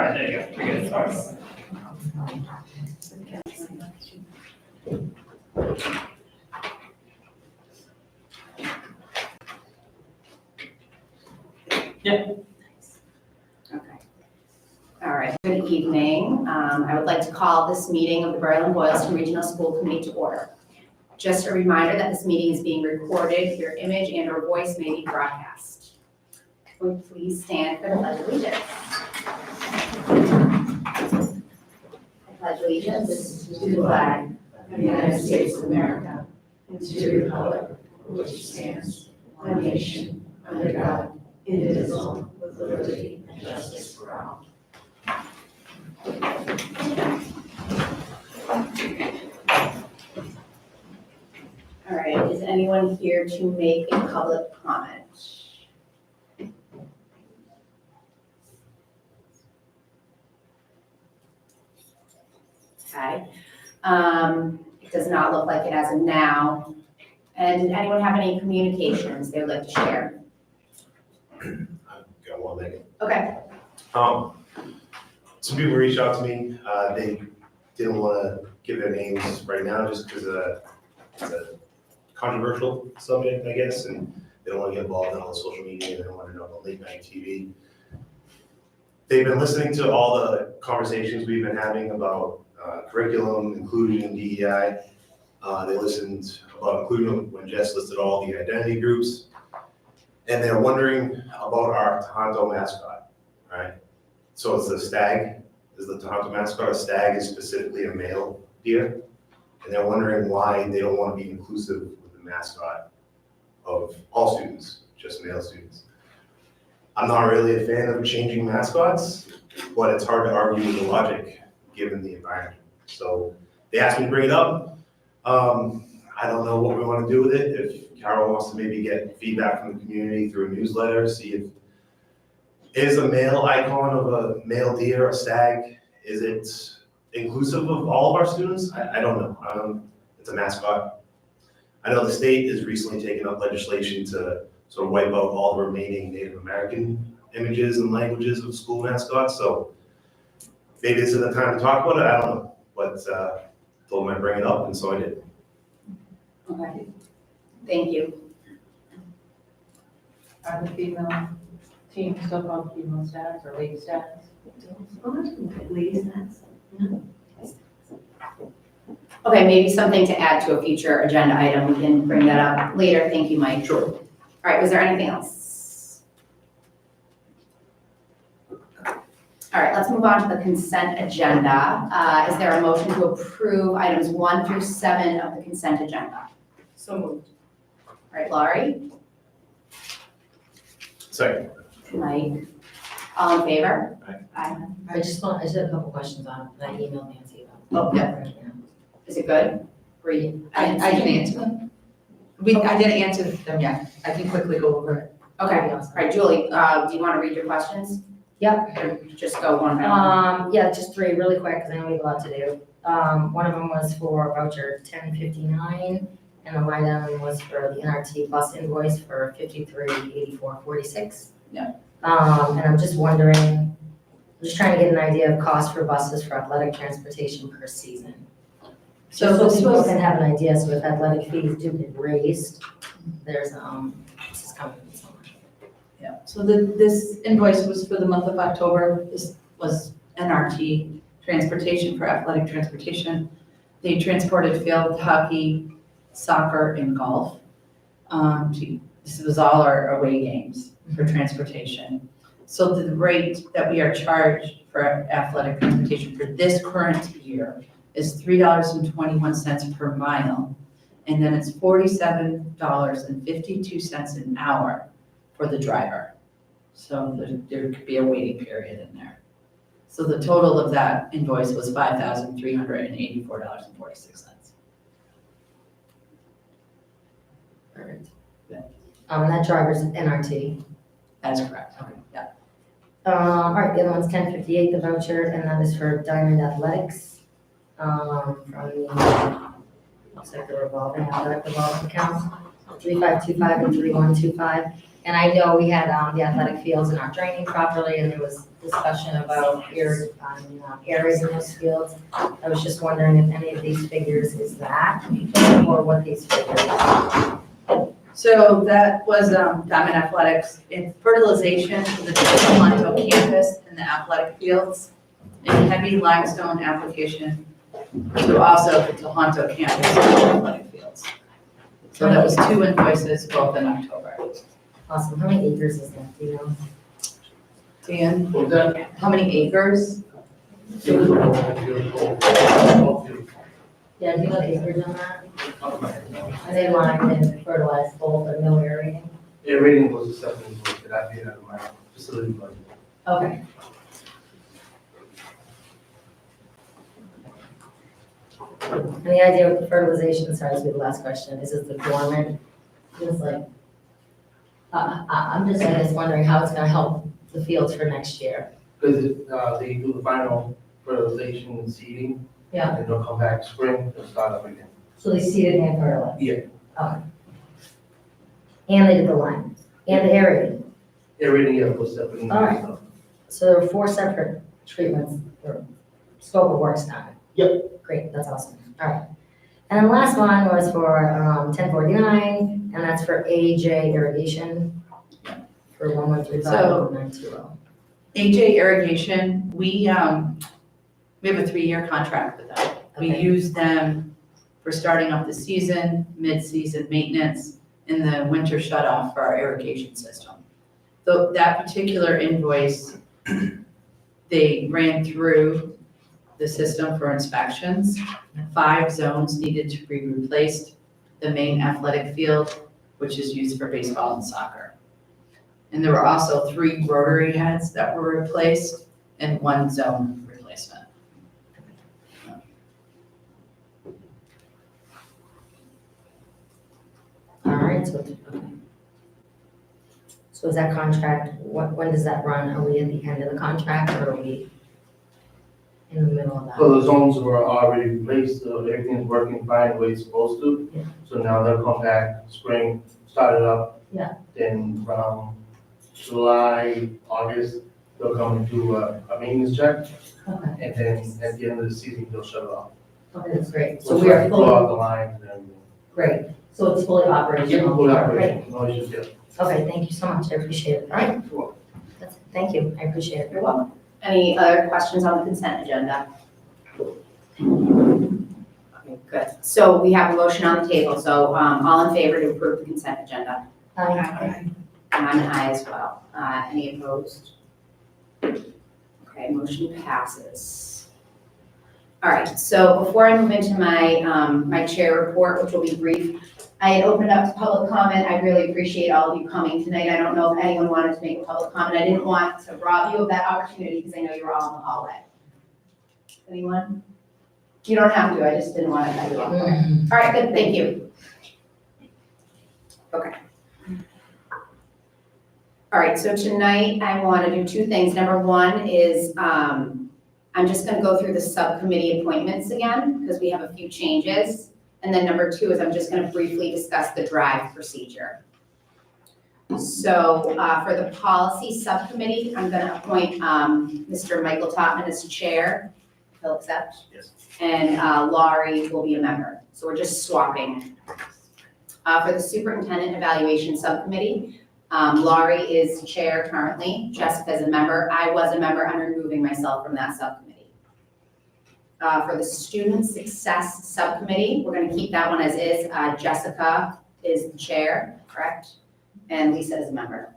right, there you go. We're good. Sorry. Yeah. Okay. All right, good evening. I would like to call this meeting of the Berlin-Boylston Regional School Committee to order. Just a reminder that this meeting is being recorded. Your image and or voice may be broadcast. Would you please stand for the Pledge of Allegiance? I pledge allegiance to the flag of the United States of America and to the republic for which it stands, one nation, under God, indivisible, with liberty and justice for all. All right, is anyone here to make a public comment? Okay. It does not look like it as of now. And did anyone have any communications they would like to share? I've got one thing. Okay. Some people reached out to me. They didn't want to give their names right now just because it's a controversial subject, I guess, and they don't want to get involved in all the social media. They don't want to know about late night TV. They've been listening to all the conversations we've been having about curriculum, inclusion, DEI. They listened about inclusion when Jess listed all the identity groups. And they're wondering about our Tohoto mascot, right? So it's the stag, is the Tohoto mascot. A stag is specifically a male deer. And they're wondering why they don't want to be inclusive with the mascot of all students, just male students. I'm not really a fan of changing mascots, but it's hard to argue with the logic given the environment. So they asked me to bring it up. I don't know what we want to do with it. If Carol wants to maybe get feedback from the community through a newsletter, see if is a male icon of a male deer, a stag, is it inclusive of all of our students? I don't know. It's a mascot. I know the state has recently taken up legislation to sort of wipe out all the remaining Native American images and languages of school mascots. So maybe this is the time to talk about it. I don't know, but told them I'd bring it up, and so I did. Okay. Thank you. Are the female teams still called female stags or lady stags? Okay, maybe something to add to a future agenda item. We can bring that up later. Thank you, Mike. Sure. All right, was there anything else? All right, let's move on to the consent agenda. Is there a motion to approve items 1 through 7 of the consent agenda? So moved. All right, Laurie, Second. Mike, all in favor? Aye. I just have a couple questions on it that I emailed Nancy about. Oh, yeah. Is it good? I can answer them. I didn't answer them yet. I can quickly go over it. Okay, all right, Julie, do you want to read your questions? Yep. Or just go one by one? Yeah, just 3 really quick, because I know we have a lot to do. One of them was for voucher 1059, and the line item was for the NRT bus invoice for 5384.46. Yeah. And I'm just wondering, I'm just trying to get an idea of cost for buses for athletic transportation per season. So So this people was, can have an idea, so if athletic fees do get raised, there's, this is coming from somewhere. so this invoice was for the month of October. This was NRT transportation for athletic transportation. They transported field hockey, soccer, and golf. This was all our away games for transportation. So the rate that we are charged for athletic transportation for this current year is $3.21 per mile. And then it's $47.52 an hour for the driver. So there could be a waiting period in there. So the total of that invoice was $5,384.46. Perfect. And that driver's NRT. That's correct. Okay. Yeah. All right, the other one's 1058, the voucher, and that is for Diamond Athletics, from the, looks like the revolving account. 3525 and 3125. And I know we had the athletic fields not draining properly, and there was discussion about areas in those fields. I was just wondering if any of these figures is that, or what these figures are. So that was Diamond Athletics in fertilization for the Toronto campus and the athletic fields, and heavy limestone application to also the Tohoto campus and athletic fields. So that was 2 invoices, both in October. Awesome. How many acres is that, do you know? Dan, Well, that, how many acres? beautiful. Yeah, do you know the acres on that? And they lined and fertilized both, but no aerating? Everything was acceptable, that I did out of my facility budget. Okay. And the idea with the fertilization, sorry, this will be the last question, is it the dormant? Just like, I'm just, I guess, wondering how it's gonna help the fields for next year. Because they do the final fertilization and seeding. Yeah. And they'll come back spring and start up again. So they seeded and fertilized? Yeah. Okay. And they did the line, and the aerating. Everything else was separate. All right. So there were 4 separate treatments or scope of works done? Yep. Great, that's awesome. All right. And then the last one was for 1049, and that's for AJ irrigation for 1135-1920. AJ Irrigation, we have a 3-year contract with them. We Okay. use them for starting up the season, mid-season maintenance, and the winter shut-off for our irrigation system. So that particular invoice, they ran through the system for inspections. 5 zones needed to be replaced. The main athletic field, which is used for baseball and soccer. And there were also 3 rotary heads that were replaced and 1 zone replacement. All right, so, okay. So is that contract, when does that run? Are we at the end of the contract, or are we in the middle of that? So the zones were already replaced, so everything's working fine the way it's supposed to. Yeah. So now they'll come back spring, start it up. Yeah. Then from July, August, they'll come and do a maintenance check. Okay, And then at the end of the season, they'll shut it off. okay, that's great. So We'll we are blow out fully, the lines and everything. great. So it's fully operational? Full Great. operation, no issues there. Okay, thank you so much. I appreciate it. All right. That's it. Thank you. I appreciate it. You're welcome. Any other questions on the consent agenda? Okay, good. So we have a motion on the table, so all in favor to approve the consent agenda? Aye. And I'm an aye as well. Any opposed? Okay, motion passes. All right, so before I move into my, my chair report, which will be brief, I had opened up to public comment. I really appreciate all of you coming tonight. I don't know if anyone wanted to make a public comment. I didn't want to rob you of that opportunity because I know you were all in the hallway. Anyone? You don't have to, I just didn't want to cut you off. Mhm. All right, good, thank you. Okay. All right, so tonight I want to do 2 things. Number 1 is I'm just going to go through the subcommittee appointments again because we have a few changes. And then number 2 is I'm just going to briefly discuss the drive procedure. So for the policy subcommittee, I'm going to appoint Mr. Michael Topman as chair. He'll accept. Yes. And Laurie will be a member. So we're just swapping. For the superintendent evaluation subcommittee, Laurie is chair currently, Jessica's a member. I was a member, I'm removing myself from that subcommittee. For the student success subcommittee, we're gonna keep that one as is. Jessica is the chair, correct? And Lisa is a member.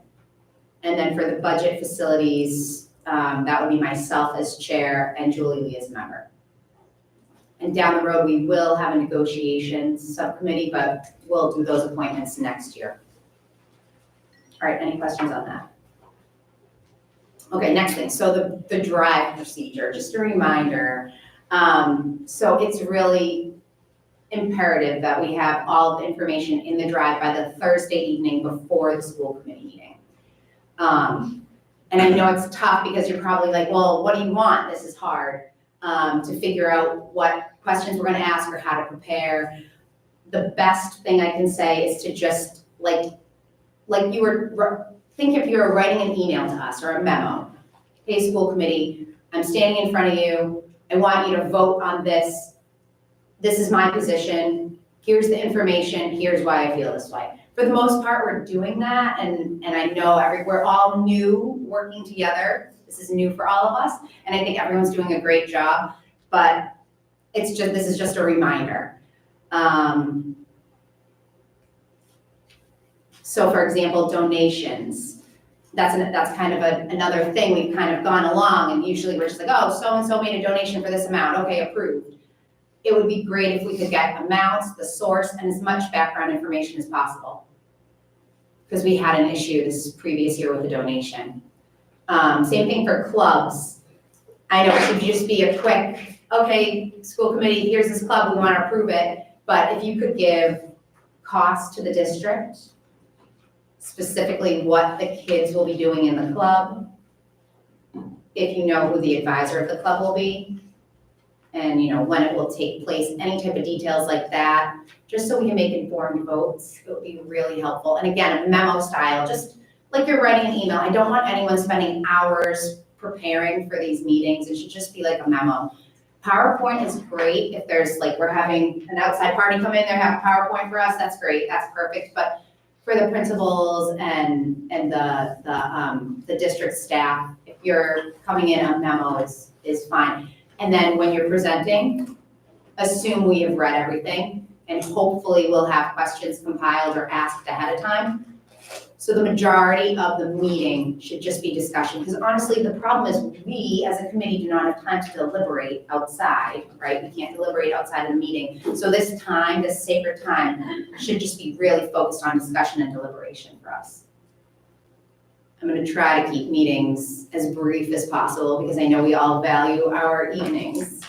And then for the budget facilities, that would be myself as chair and Julie Lee as a member. And down the road, we will have a negotiations subcommittee, but we'll do those appointments next year. All right, any questions on that? Okay, next thing, so the drive procedure, just a reminder. So it's really imperative that we have all the information in the drive by the Thursday evening before the school committee meeting. And I know it's tough because you're probably like, well, what do you want? This is hard to figure out what questions we're gonna ask or how to prepare. the best thing I can say is to just like you were, think if you were writing an email to us or a memo. Hey, school committee, I'm standing in front of you. I want you to vote on this. This is my position. Here's the information. Here's why I feel this way. For the most part, we're doing that, and I know we're all new working together. This is new for all of us, and I think everyone's doing a great job, but this is just a reminder. So for example, donations, that's kind of another thing. We've kind of gone along, and usually we're just like, oh, so-and-so made a donation for this amount, okay, approved. It would be great if we could get amounts, the source, and as much background information as possible. Because we had an issue this previous year with the donation. Same thing for clubs. I know it should just be a quick, okay, school committee, here's this club, we want to approve it. But if you could give cost to the district, specifically what the kids will be doing in the club, if you know who the advisor of the club will be, and when it will take place, any type of details like that, just so we can make informed votes, it would be really helpful. And again, a memo style, just like you're writing an email. I don't want anyone spending hours preparing for these meetings. It should just be like a memo. PowerPoint is great if there's we're having an outside party come in there, have a PowerPoint for us, that's great, that's perfect. But for the principals and the district staff, if you're coming in on memo is fine. And then when you're presenting, assume we have read everything, and hopefully we'll have questions compiled or asked ahead of time. So the majority of the meeting should just be discussion, because honestly, the problem is we as a committee do not have time to deliberate outside, right? We can't deliberate outside of the meeting. So this time, this sacred time, should just be really focused on discussion and deliberation for us. I'm going to try to keep meetings as brief as possible because I know we all value our evenings.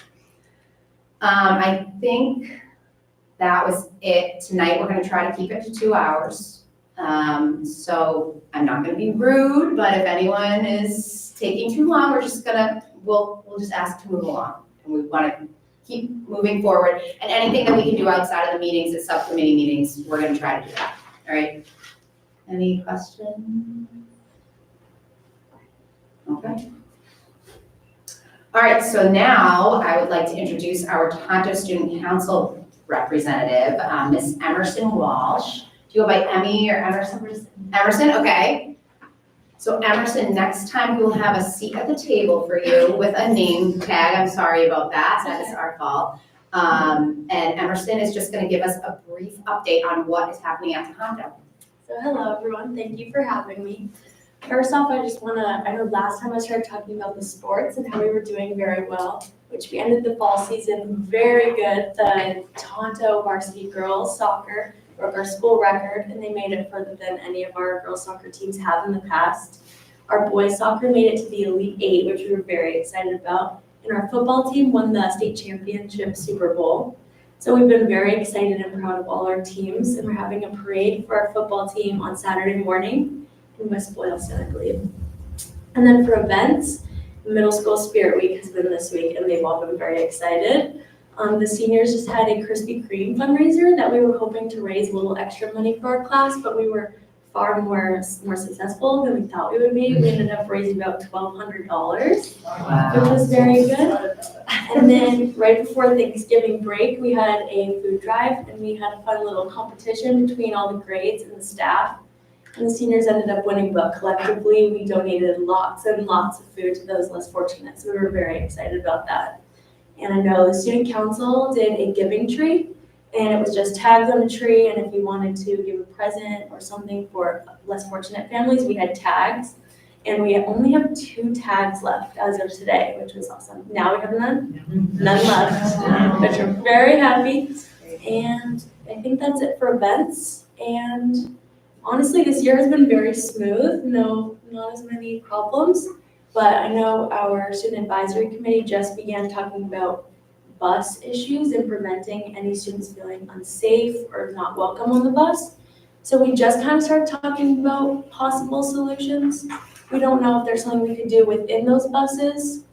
I think that was it. Tonight we're going to try to keep it to 2 hours. So I'm not going to be rude, but if anyone is taking too long, we'll just ask to move along. And we want to keep moving forward. And anything that we can do outside of the meetings, the subcommittee meetings, we're going to try to do that. All right. Any questions? Okay. All right, so now I would like to introduce our Tohoto Student Council representative, Ms. Emerson Walsh. Do you go by Emmy or Emerson? Emerson, okay. So Emerson, next time we'll have a seat at the table for you with a name tag. I'm sorry about that, that is our fault. And Emerson is just gonna give us a brief update on what is happening at Tohoto. So hello everyone, thank you for having me. First off, I know last time I started talking about the sports and how we were doing very well, which we ended the fall season very good. The Tohoto varsity girls soccer broke our school record, and they made it further than any of our girls soccer teams have in the past. Our boys soccer made it to the Elite Eight, which we were very excited about. And our football team won the state championship Super Bowl. So we've been very excited and proud of all our teams, and we're having a parade for our football team on Saturday morning in West Boylston, I believe. And then for events, Middle School Spirit Week has been this week, and they've all been very excited. The seniors just had a Krispy Kreme fundraiser that we were hoping to raise a little extra money for our class, but we were far more successful than we thought we would be. We ended up raising about $1,200, which was very good. And then right before Thanksgiving break, we had a food drive, and we had a fun little competition between all the grades and the staff. And the seniors ended up winning, but collectively we donated lots and lots of food to those less fortunate. So we were very excited about that. And I know the student council did a giving tree, and it was just tags on a tree. And if you wanted to give a present or something for less fortunate families, we had tags. And we only have 2 tags left as of today, which was awesome. Now we have none left, which we're very happy. And I think that's it for events. And honestly, this year has been very smooth. Not as many problems. But I know our student advisory committee just began talking about bus issues and preventing any students feeling unsafe or not welcome on the bus. So we just kind of started talking about possible solutions. We don't know if there's something we could do within those buses,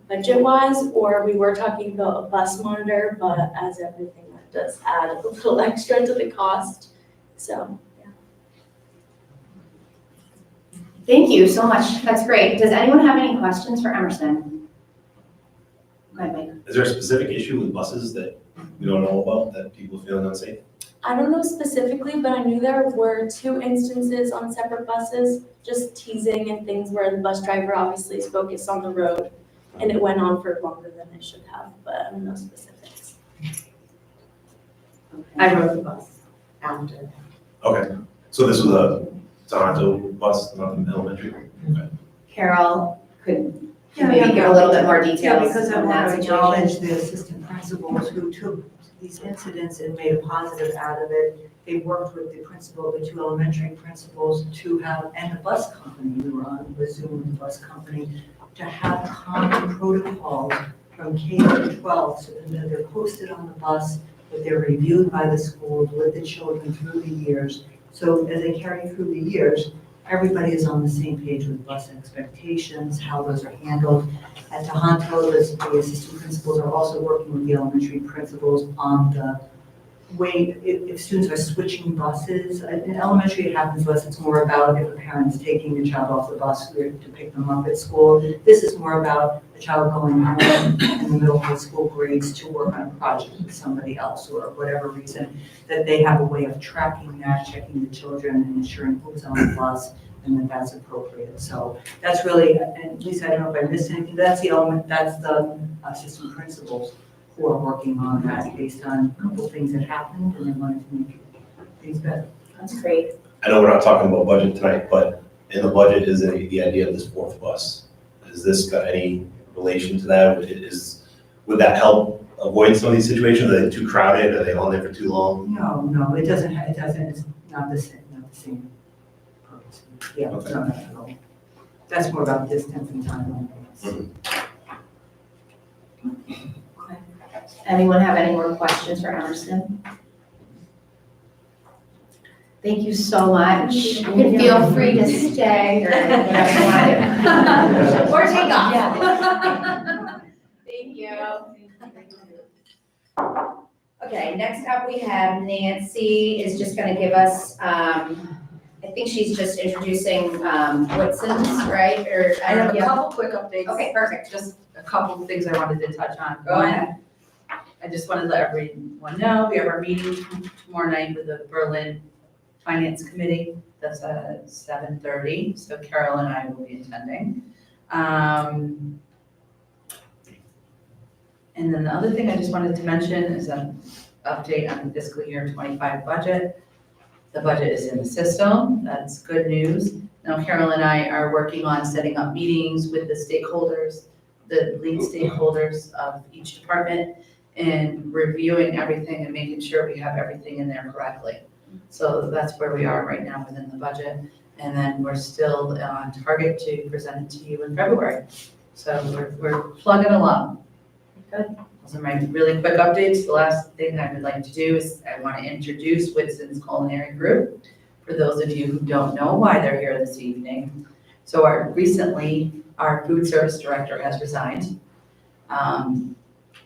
budget-wise, or we were talking about a bus monitor, but as everything that does add a little extra to the cost. So, Thank you so much. That's great. Does anyone have any questions for Emerson? Go ahead, Mike. Is there a specific issue with buses that we don't know about, that people feel unsafe? I don't know specifically, but I knew there were 2 instances on separate buses, just teasing and things where the bus driver obviously is focused on the road, and it went on for longer than it should have, but I don't know specifics. I rode the bus after. Okay, so this was a Toronto bus, not an elementary? Okay. Carol could Yeah, maybe give a little bit more Yeah, details because I on that want to situation. acknowledge the assistant principals who took these incidents and made a positive out of it. They worked with the principal, the 2 elementary principals to have, and the bus company, we were on the Zoom with the bus company, to have common protocols from K to 12, so that they're posted on the bus, that they're reviewed by the schools with the children through the years. So as they carry through the years, everybody is on the same page with bus expectations, how those are handled. At Tohoto, the assistant principals are also working with the elementary principals on the way, if students are switching buses. In elementary, it happens less, it's more about if a parent is taking the child off the bus to pick them up at school. This is more about the child going home in the middle high school grades to work on a project with somebody else, or whatever reason, that they have a way of tracking that, checking the children, and ensuring who's on the bus, and that that's appropriate. So that's really, and Lisa, I don't know if I missed anything, that's the element, that's the assistant principals who are working on that based on a couple of things that happened, and they wanted to make things better. That's great. I know we're not talking about budget tonight, but in the budget is the idea of this 4th bus. Has this got any relation to that? Would that help avoid some of these situations? Are they too crowded? Are they on there for too long? No, it doesn't, it's not the same purpose. Yeah, no, not at all. That's more about distance and time. Anyone have any more questions for Emerson? Thank you so much. You can feel free to stay or whatever you want to do. Or take off. Thank you. Okay, next up we have Nancy is just gonna give us, I think she's just introducing Whitson's, right? Or, I have a yeah. couple quick updates. Okay, perfect. Just a couple of things I wanted to touch on. Go ahead. I just wanted to let everyone know, we have our meeting tomorrow night with the Berlin Finance Committee. That's at 7:30, so Carol and I will be attending. And then the other thing I just wanted to mention is an update on the fiscal year 25 budget. The budget is in the system, that's good news. Now Carol and I are working on setting up meetings with the stakeholders, the lead stakeholders of each department, and reviewing everything and making sure we have everything in there correctly. So that's where we are right now within the budget. And then we're still on target to present it to you in February. So we're plugging along. Good. Those are my really quick updates. The last thing I would like to do is I want to introduce Whitson's Culinary Group. For those of you who don't know why they're here this evening. So recently, our food service director has resigned.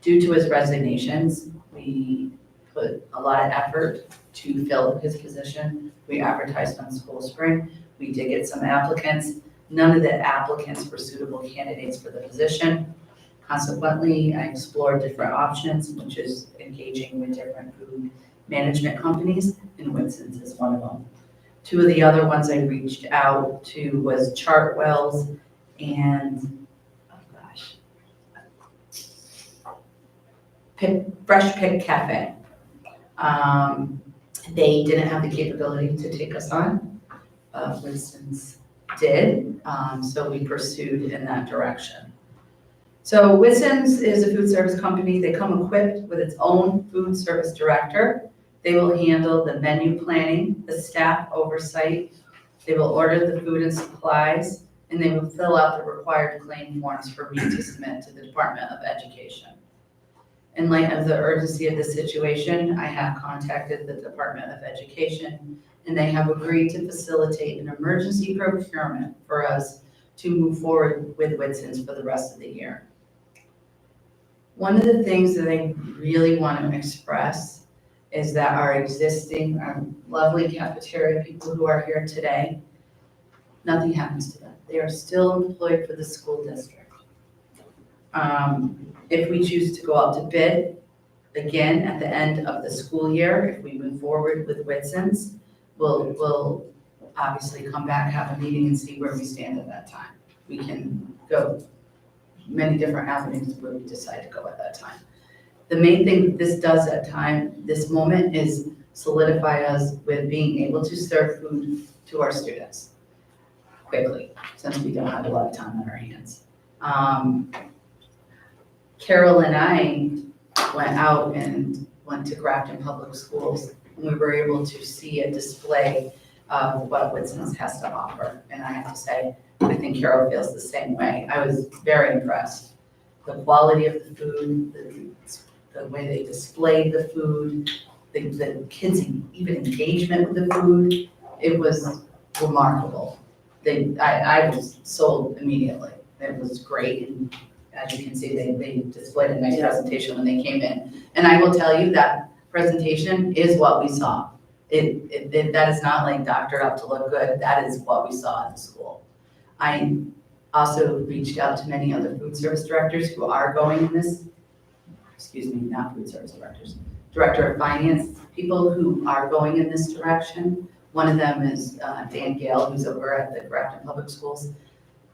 Due to his resignations, we put a lot of effort to fill his position. We advertised on School Spring. We did get some applicants. None of the applicants were suitable candidates for the position. Consequently, I explored different options, which is engaging with different food management companies, and Whitson's is one of them. 2 of the other ones I reached out to was Chartwells and, Fresh Pick Cafe. They didn't have the capability to take us on. Whitson's did, so we pursued in that direction. So Whitson's is a food service company. They come equipped with its own food service director. They will handle the menu planning, the staff oversight. They will order the food and supplies, and they will fill out the required claim forms for me to submit to the Department of Education. In light of the urgency of the situation, I have contacted the Department of Education, and they have agreed to facilitate an emergency procurement for us to move forward with Whitson's for the rest of the year. One of the things that I really want to express is that our existing, our lovely cafeteria people who are here today, nothing happens to them. They are still employed for the school district. If we choose to go out to bid, again, at the end of the school year, if we move forward with Whitson's, we'll obviously come back, have a meeting and see where we stand at that time. We can go many different avenues where we decide to go at that time. The main thing this does at this moment is solidify us with being able to serve food to our students quickly, since we don't have a lot of time on our hands. Carol and I went out and went to Grafton Public Schools, and we were able to see a display of what Whitson's has to offer. And I have to say, I think Carol feels the same way. I was very impressed. The quality of the food, the way they displayed the food, the kids' even engagement with the food, it was remarkable. I was sold immediately. It was great, and as you can see, they displayed a nice presentation when they came in. And I will tell you that presentation is what we saw. That is not like doctored up to look good. That is what we saw in the school. I also reached out to many other food service directors who are going in this, not food service directors, director of finance, people who are going in this direction. One of them is Dan Gale, who's over at the Grafton Public Schools.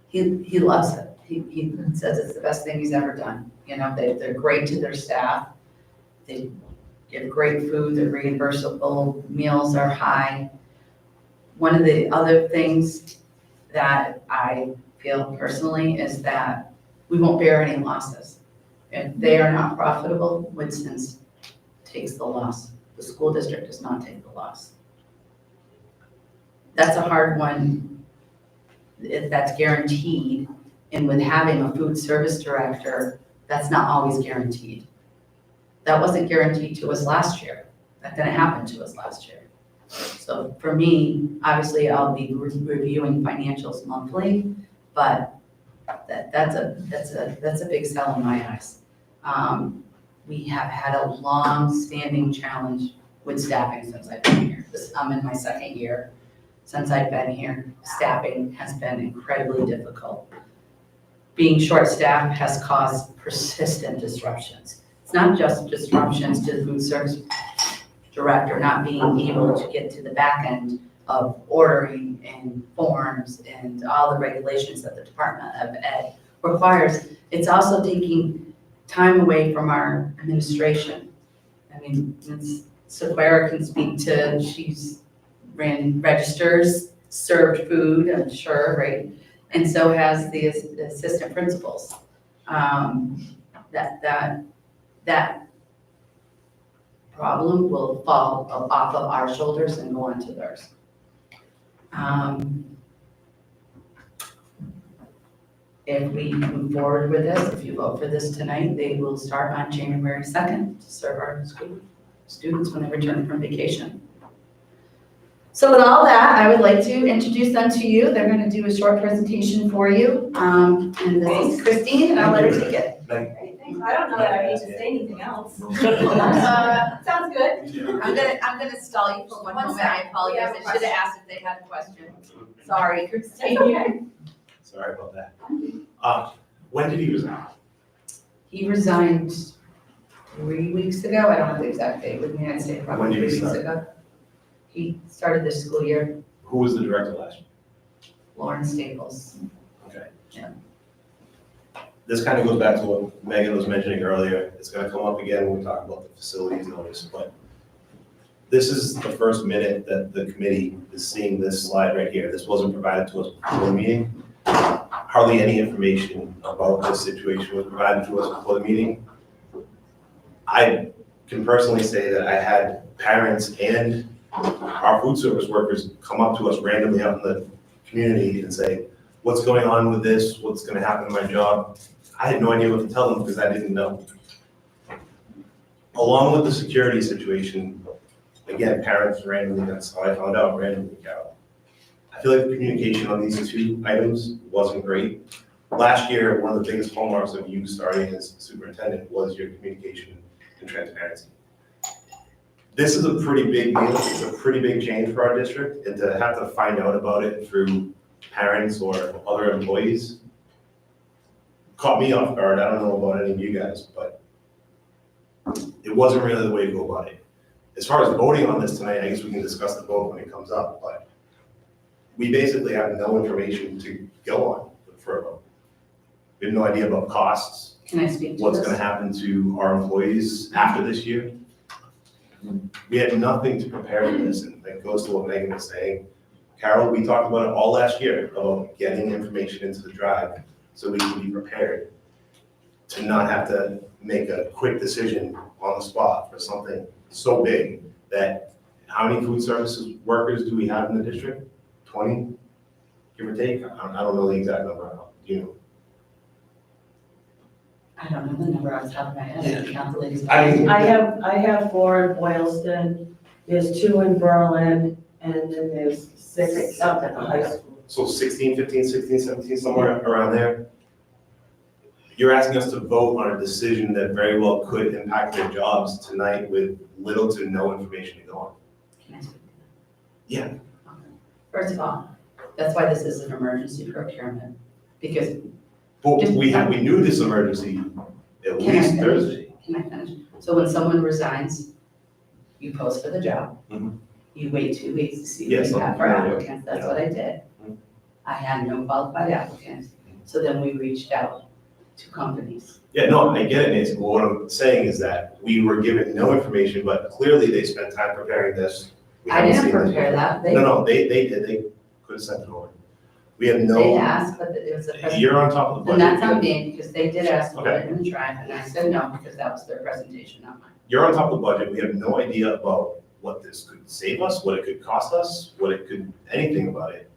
He loves it. He says it's the best thing he's ever done. You know, they're great to their staff. They give great food. Their reimbursable meals are high. One of the other things that I feel personally is that we won't bear any losses. If they are not profitable, Whitson's takes the loss. The school district does not take the loss. That's a hard one, if that's guaranteed. And with having a food service director, that's not always guaranteed. That wasn't guaranteed to us last year. That didn't happen to us last year. So for me, obviously I'll be reviewing financials monthly, but that's a big sell in my eyes. We have had a long-standing challenge with staffing since I've been here. I'm in my second year. Since I've been here, staffing has been incredibly difficult. Being short-staffed has caused persistent disruptions. It's not just disruptions to the food service director not being able to get to the back end of ordering and forms and all the regulations that the Department of Ed requires. It's also taking time away from our administration. I mean, Sequoia can speak to, she's ran registers, served food, I'm sure, right? And so has the assistant principals. That problem will fall off of our shoulders and go onto theirs. If we move forward with this, if you vote for this tonight, they will start on January 2nd to serve our school students when they return from vacation. So with all that, I would like to introduce them to you. They're going to do a short presentation for you. And this is Christine, and I'll let her take it. I don't know that I need to say anything else. Sounds good. I'm gonna stall you for one moment. I apologize. I should have asked if they had a question. Sorry, Christine. Sorry about that. When did he resign? He resigned 3 weeks ago. I don't have the exact date with me. I'd say When probably did 3 he weeks start? ago. He started this school year, Who was the director last year? Lauren Staples. Okay. Yeah. This kind of goes back to what Megan was mentioning earlier. It's gonna come up again when we talk about the facilities notice, but this is the first minute that the committee is seeing this slide right here. This wasn't provided to us before the meeting. Hardly any information about this situation was provided to us before the meeting. I can personally say that I had parents and our food service workers come up to us randomly out in the community and say, what's going on with this? What's gonna happen to my job? I had no idea what to tell them because I didn't know. Along with the security situation, again, parents randomly, that's how I found out, randomly, Carol. I feel like the communication on these two items wasn't great. Last year, one of the biggest hallmarks of you starting as superintendent was your communication and transparency. This is a pretty big deal, it's a pretty big change for our district, and to have to find out about it through parents or other employees caught me off guard. I don't know about any of you guys, but it wasn't really the way to go about it. As far as voting on this tonight, I guess we can discuss the vote when it comes up, but we basically have no information to go on for a vote. We have no idea about costs, Can I speak to what's this? gonna happen to our employees after this year. We had nothing to prepare for this, and that goes to what Megan was saying. Carol, we talked about it all last year, about getting information into the drive so we can be prepared to not have to make a quick decision on the spot for something so big that, how many food services workers do we have in the district? 20, give or take? I don't know the exact number, do you know? I don't know the number off the top of my head, I can count the ladies. I have 4 in Boylston, there's 2 in Berlin, and then there's 6 up at the high school. So 16, 15, 16, 17, somewhere around there. You're asking us to vote on a decision that very well could impact their jobs tonight with little to no information to go on. Can I speak to Yeah. that? First of all, that's why this is an emergency procurement, because, But we knew this emergency at Can I least finish? Thursday. can I finish? So when someone resigns, you post for the job. Mhm. You wait 2 weeks to see Yes, what you have I'm for familiar. applicants, that's what I did. Mhm. I had no qualified applicants, so then we reached out to companies. Yeah, no, I get it, Nancy, but what I'm saying is that we were given no information, but clearly they spent time preparing this. We I haven't didn't seen this prepare before. that, they They did, they could have sent it over. We have They no, asked, but it was a presentation. you're on top of the And budget. that's on me, because they did ask to put it in the drive, and I said no, because that was their presentation, not mine. You're on top of the budget, we have no idea about what this could save us, what it could cost us, what it could, anything about it.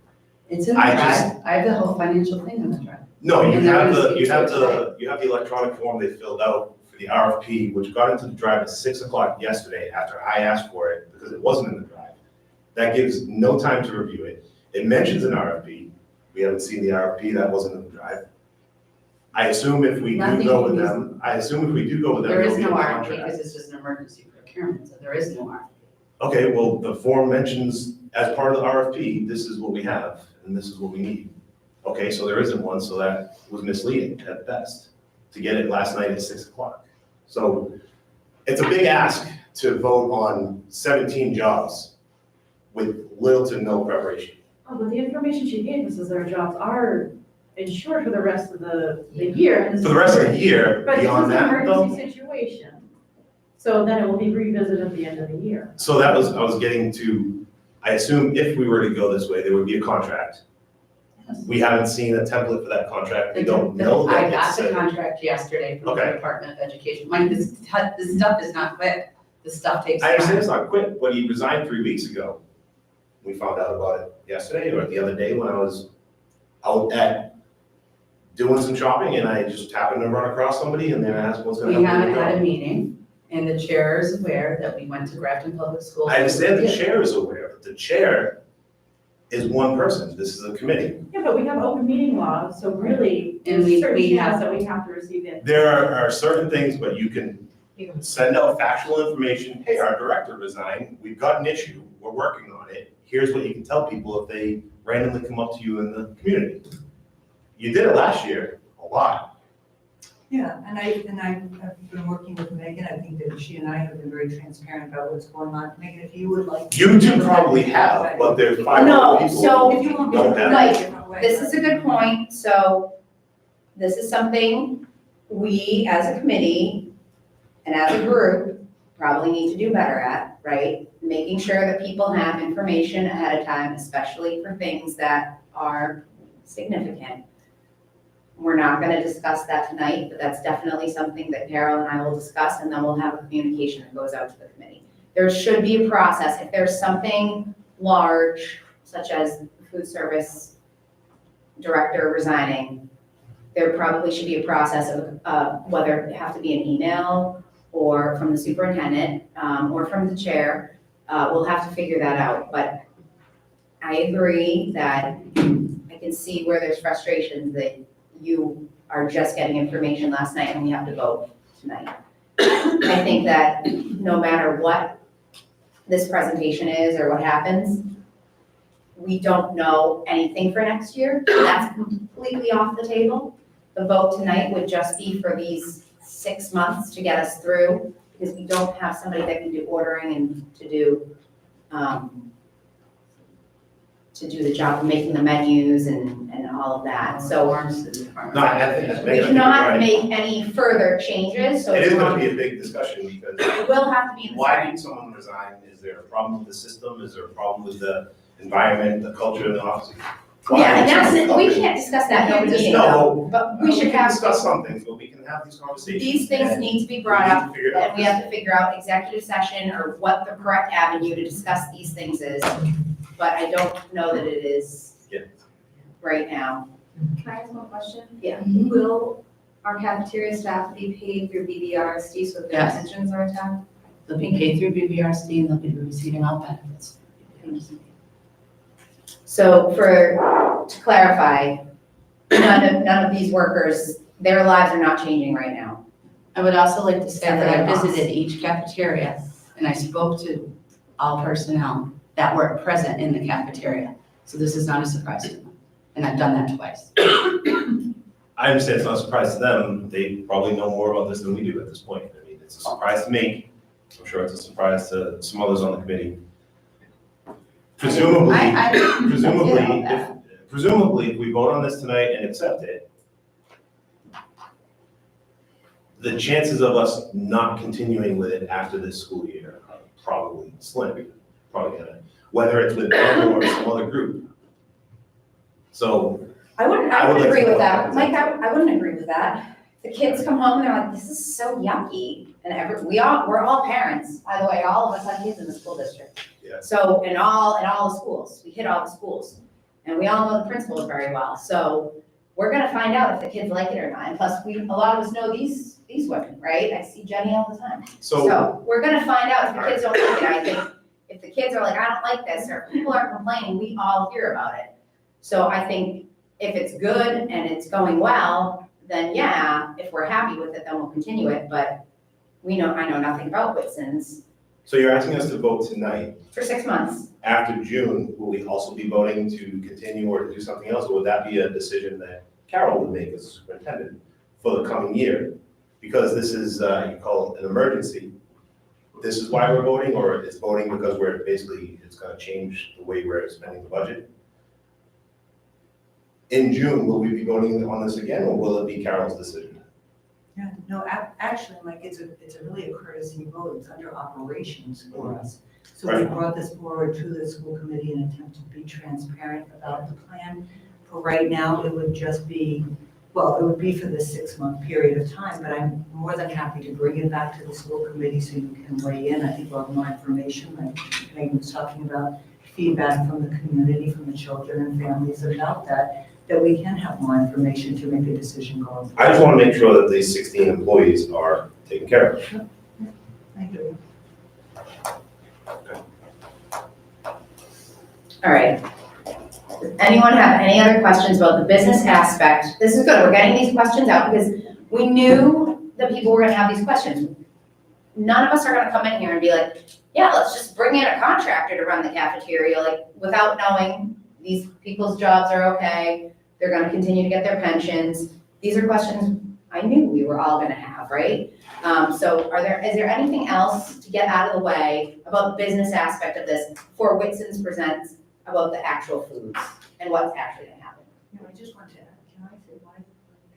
It's in the I drive, I have the whole financial thing in the drive. No, you And they're have gonna the, you speak have to it the, you have the electronic form they filled out for the RFP, which got into the drive at 6 o'clock yesterday after I asked for it, because it wasn't in the drive. That gives no time to review it. It mentions an RFP, we haven't seen the RFP, that wasn't in the drive. I assume if we do Nothing go with is- them, I assume if we do go with them, There they'll is be in no the RFP, contract. because it's just an emergency procurement, so there is no RFP. Okay, well, the form mentions as part of the RFP, this is what we have, and this is what we need. Okay, so there isn't one, so that was misleading at best, to get it last night at 6 o'clock. So it's a big ask to vote on 17 jobs with little to no preparation. Oh, but the information she gave us is our jobs are insured for the rest of the year. and this For the rest of the is- year, But this is beyond an that, though, emergency situation. So then it will be revisited at the end of the year. so that was, I was getting to, I assume if we were to go this way, there would be a contract. We haven't seen a template for that contract, we don't know that I it's got the set. contract yesterday from the Okay. Department of Education. Mike, this stuff is not quick. This stuff takes I time. understand it's not quick, but he resigned 3 weeks ago. We found out about it yesterday or the other day when I was out at doing some shopping and I just happened to run across somebody and then I asked what's gonna We happen. haven't had a meeting, and the chair is aware that we went to Grafton Public Schools. I understand the Yeah. chair is aware, but the chair is one person. This is a committee. Yeah, but we have open meeting law, so really, And there's certain we have- channels that we have to receive in. There are certain things, but you can send out factual information. Hey, our director resigned. We've got an issue. We're working on it. Here's what you can tell people if they randomly come up to you in the community. You did it last year, a lot. Yeah, and I've been working with Megan, I think that she and I have been very transparent about what's going on. Megan, if you would like. You two probably have, but there's 5 No, other people. so- If you want me Don't to. have. Like, different way. This is a good point, so this is something we as a committee and as a group probably need to do better at, right? Making sure that people have information ahead of time, especially for things that are significant. We're not gonna discuss that tonight, but that's definitely something that Carol and I will discuss, and then we'll have a communication that goes out to the committee. There should be a process, if there's something large, such as food service director resigning, there probably should be a process of whether it have to be an email or from the superintendent, or from the chair. We'll have to figure that out, but I agree that I can see where there's frustration that you are just getting information last night and we have to vote tonight. I think that no matter what this presentation is or what happens, we don't know anything for next year. That's completely off the table. The vote tonight would just be for these 6 months to get us through, because we don't have somebody that can do ordering and to do the job of making the menus and all of that. So No, I think we cannot make any further changes, so It it's is gonna not, be a big discussion because it will have to be in the. why did someone resign? Is there a problem with the system? Is there a problem with the environment, the culture in the office? Why Yeah, and did that's, someone it. come we in? can't discuss that in open meeting, No, but we should can have, discuss some things, but we can have these conversations. these things and need to be we brought need up, to figure it out. and we have to figure out executive session or what the correct avenue to discuss these things is. But I don't know that it is Yeah. right now. Can I ask one question? Yeah. Will our cafeteria staff be paid through BBRSD so their Yes. pensions are intact? They'll be paid through BBRC and they'll be receiving all benefits. So to clarify, none of these workers, their lives are not changing right now. I would also like to say that I Separate costs. visited each cafeteria and I spoke to all personnel that were present in the cafeteria. So this is not a surprise to them. And I've done that twice. I understand it's not a surprise to them. They probably know more about this than we do at this point. I mean, it's a surprise to me. I'm sure it's a surprise to some others on the committee. Presumably, I presumably, if we vote on this tonight and accept it, the chances of us not continuing with it after this school year are probably slim, whether it's with them or some other group. So, I I wouldn't would like to agree know with what that. happens. Mike, I wouldn't agree with that. The kids come home and they're like, this is so yucky. And we're all parents, by the way, all of us have kids in the school district. Yeah. So, in all the schools, we hit all the schools. And we all know the principals very well. So we're gonna find out if the kids like it or not. And plus, a lot of us know these women, right? I see Jenny all the time. so So we're gonna find out if the kids don't like it. I think if the kids are like, I don't like this, or if people are complaining, we all hear about it. So I think if it's good and it's going well, then yeah, if we're happy with it, then we'll continue it. But I know nothing about Whitson's So you're asking us to vote tonight. for 6 months. After June, will we also be voting to continue or to do something else? Or would that be a decision that Carol would make as superintendent for the coming year? Because this is, you call it an emergency. This is why we're voting, or it's voting because it's gonna change the way we're spending the budget? In June, will we be voting on this again, or will it be Carol's decision? Yeah, no, actually, Mike, it's really a courtesy vote, it's under operations for us. So we Right. brought this forward to the school committee in an attempt to be transparent about the plan. For right now, it would just be, it would be for the 6-month period of time, but I'm more than happy to bring it back to the school committee so you can weigh in. I think we'll have more information, like Megan was talking about, feedback from the community, from the children and families about that we can have more information to make a decision going forward. I just wanna make sure that these 16 employees are taken care of. Thank you. All right. Does anyone have any other questions about the business aspect? This is good, we're getting these questions out because we knew that people were gonna have these questions. None of us are gonna come in here and be like, yeah, let's just bring in a contractor to run the cafeteria, like, without knowing these people's jobs are okay, they're gonna continue to get their pensions. These are questions I knew we were all gonna have, right? So is there anything else to get out of the way about the business aspect of this before Whitson's presents about the actual foods and what's actually gonna happen? You know, I just want to add, can I say why,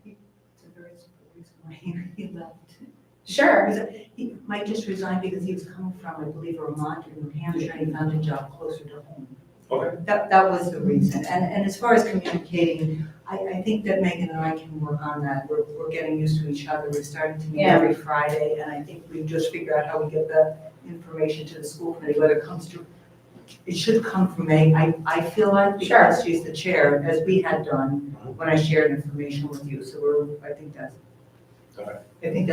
it's a very simple reason why he left. Sure. Mike just resigned because he was coming from, I believe, Vermont or New Hampshire, and he found a job closer to home. Okay. That was the reason. And as far as communicating, I think that Megan and I can work on that. We're getting used to each other. We're starting to meet Yeah. every Friday, and I think we just figure out how we get the information to the school committee, whether it comes to, it should come from Meg. I feel like because she's the chair, as we had done when I shared information with you. So I think that's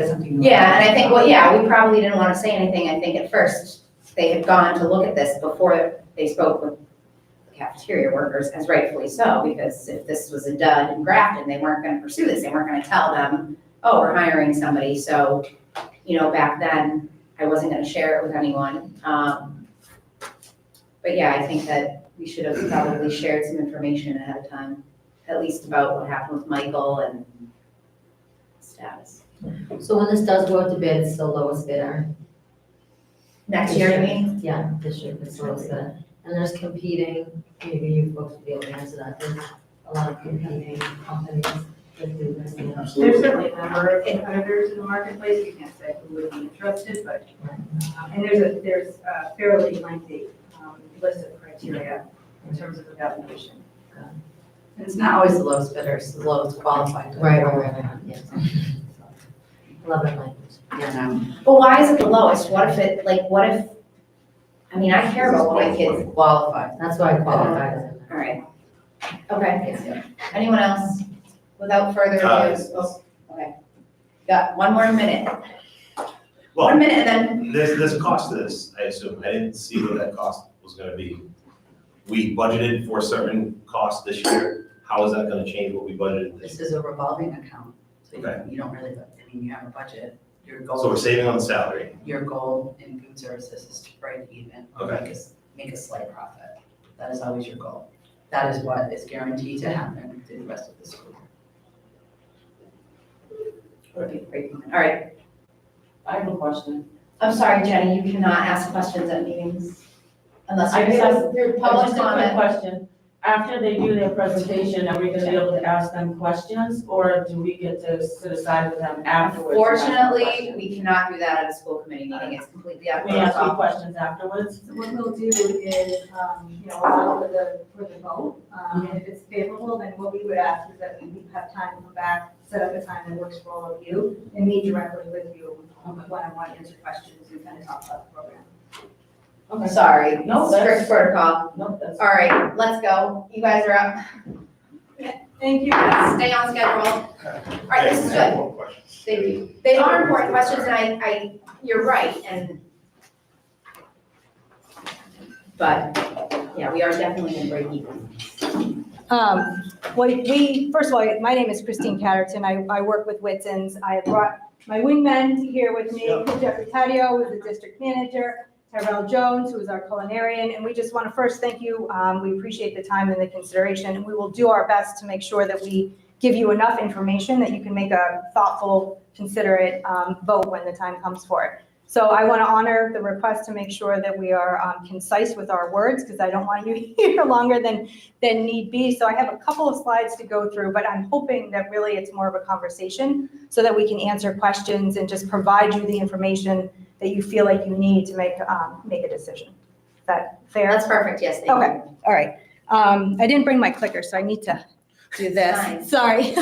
something. Yeah, and I think, we probably didn't wanna say anything. I think at first they had gone to look at this before they spoke with the cafeteria workers, as rightfully so, because if this was a dud in Grafton, they weren't gonna pursue this. They weren't gonna tell them, oh, we're hiring somebody. So, back then, I wasn't gonna share it with anyone. But yeah, I think that we should have probably shared some information ahead of time, at least about what happened with Michael and status. So when this does go out to bid, it's the lowest bidder. Next year, you mean? Yeah, this year it's the lowest bidder. And there's competing, maybe you folks will be able to answer that, there's a lot of competing companies that do this. There's certainly a number of competitors in the marketplace, you can't say who would be interested, but, and there's a fairly lengthy list of criteria in terms of evaluation. And it's not always the lowest bidder, it's the lowest qualified. Right, yes. Love it, language. Yeah, But why is it the lowest? What if, I mean, I care about what my kids, qualified. That's why I qualified as it. all right. Okay. Anyone else? Without further ado, okay. Got 1 more minute. 1 Well, minute and then, there's a cost to this, I assume. I didn't see what that cost was gonna be. We budgeted for a certain cost this year. How is that gonna change what we budgeted this This year? is a revolving account, so Okay. you don't really, I mean, you have a budget. Your So we're goal, saving on the salary. your goal in food services is to break even or Okay. make a slight profit. That is always your goal. That is what is guaranteed to happen through the rest of the school year. all right. I have a question. I'm sorry, Jenny, you cannot ask questions at meetings unless I you're just have through public just a quick comment. question. After they do their presentation, are we gonna be able to ask them questions, or do we get to sit aside with them afterwards? and ask them Unfortunately, questions? we cannot do that at a school committee meeting. It's completely out of We ask you protocol. questions afterwards? So what we'll do is, allow for the vote, and if it's favorable, then what we would ask is that we have time to come back, set up a time that works for all of you, and meet directly with you, one-on-one, answer questions, and kind of talk about the program. Sorry, No, strict that's- protocol. No, that's. All right, let's go. You guys are up. Thank you. Stay on schedule. All right, this is good. More questions. They are important questions, and you're right, and, but, yeah, we are definitely gonna break even. First of all, my name is Christine Catterton. I work with Whitson's. I brought my wingmen here with me, Jeffrey Taddeo, who is the district manager, Tyrell Jones, who is our culinarian, and we just want to first thank you. We appreciate the time and the consideration, and we will do our best to make sure that we give you enough information that you can make a thoughtful, considerate vote when the time comes for it. So I want to honor the request to make sure that we are concise with our words, because I don't want you here longer than need be. So I have a couple of slides to go through, but I'm hoping that really it's more of a conversation so that we can answer questions and just provide you the information that you feel like you need to make a decision. Is that fair? That's perfect, yes, thank you. Okay, all right. I didn't bring my clicker, so I need to do this. Fine. Sorry.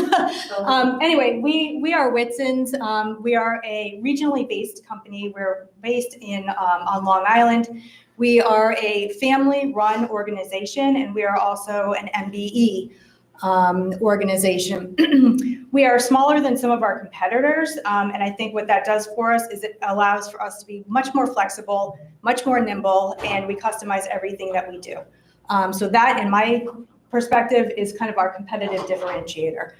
Anyway, we are Whitson's. We are a regionally based company. We're based on Long Island. We are a family-run organization, and we are also an MBE organization. We are smaller than some of our competitors, and I think what that does for us is it allows for us to be much more flexible, much more nimble, and we customize everything that we do. So that, in my perspective, is kind of our competitive differentiator.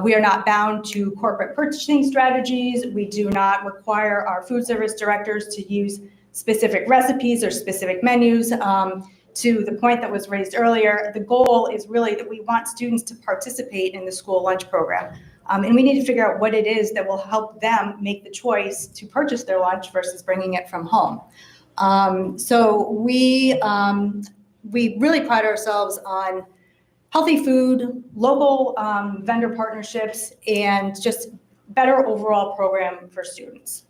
We are not bound to corporate purchasing strategies. We do not require our food service directors to use specific recipes or specific menus. To the point that was raised earlier, the goal is really that we want students to participate in the school lunch program. And we need to figure out what it is that will help them make the choice to purchase their lunch versus bringing it from home. So we really pride ourselves on healthy food, local vendor partnerships, and just better overall program for students.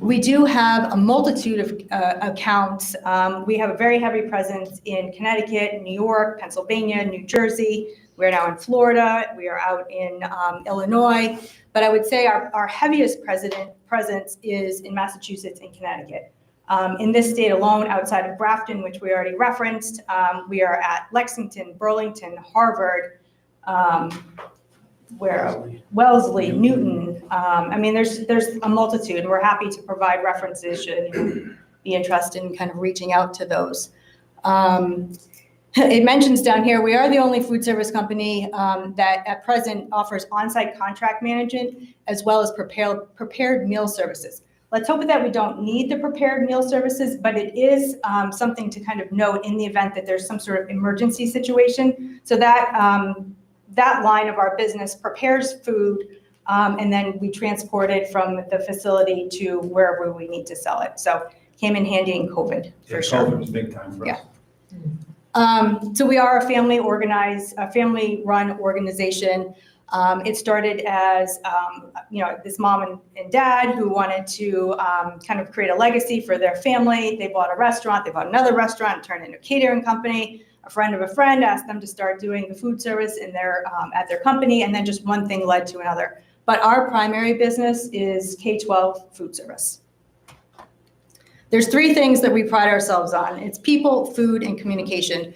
We do have a multitude of accounts. We have a very heavy presence in Connecticut, New York, Pennsylvania, New Jersey. We're now in Florida. We are out in Illinois. But I would say our heaviest presence is in Massachusetts and Connecticut. In this state alone, outside of Grafton, which we already referenced, we are at Lexington, Burlington, Harvard, Wellesley, Newton. I mean, there's a multitude, and we're happy to provide references should you be interested in kind of reaching out to those. It mentions down here, we are the only food service company that at present offers on-site contract management as well as prepared meal services. Let's hope that we don't need the prepared meal services, but it is something to kind of note in the event that there's some sort of emergency situation. So that that line of our business prepares food, and then we transport it from the facility to wherever we need to sell it. So came in handy in COVID, for sure. COVID was big time for us. So we are a family-run organization. It started as, this mom and dad who wanted to kind of create a legacy for their family. They bought a restaurant, they bought another restaurant, turned into a catering company. A friend of a friend asked them to start doing the food service in their at their company, and then just one thing led to another. But our primary business is K-12 food service. There's three things that we pride ourselves on. It's people, food, and communication.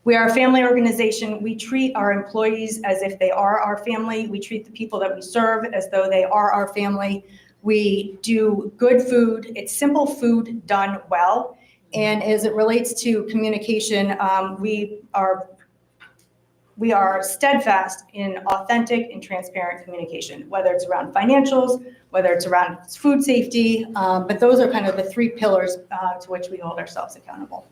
We are a family organization. We treat our employees as if they are our family. We treat the people that we serve as though they are our family. We do good food. It's simple food done well. And as it relates to communication, we are steadfast in authentic and transparent communication, whether it's around financials, whether it's around food safety, but those are kind of the three pillars to which we hold ourselves accountable.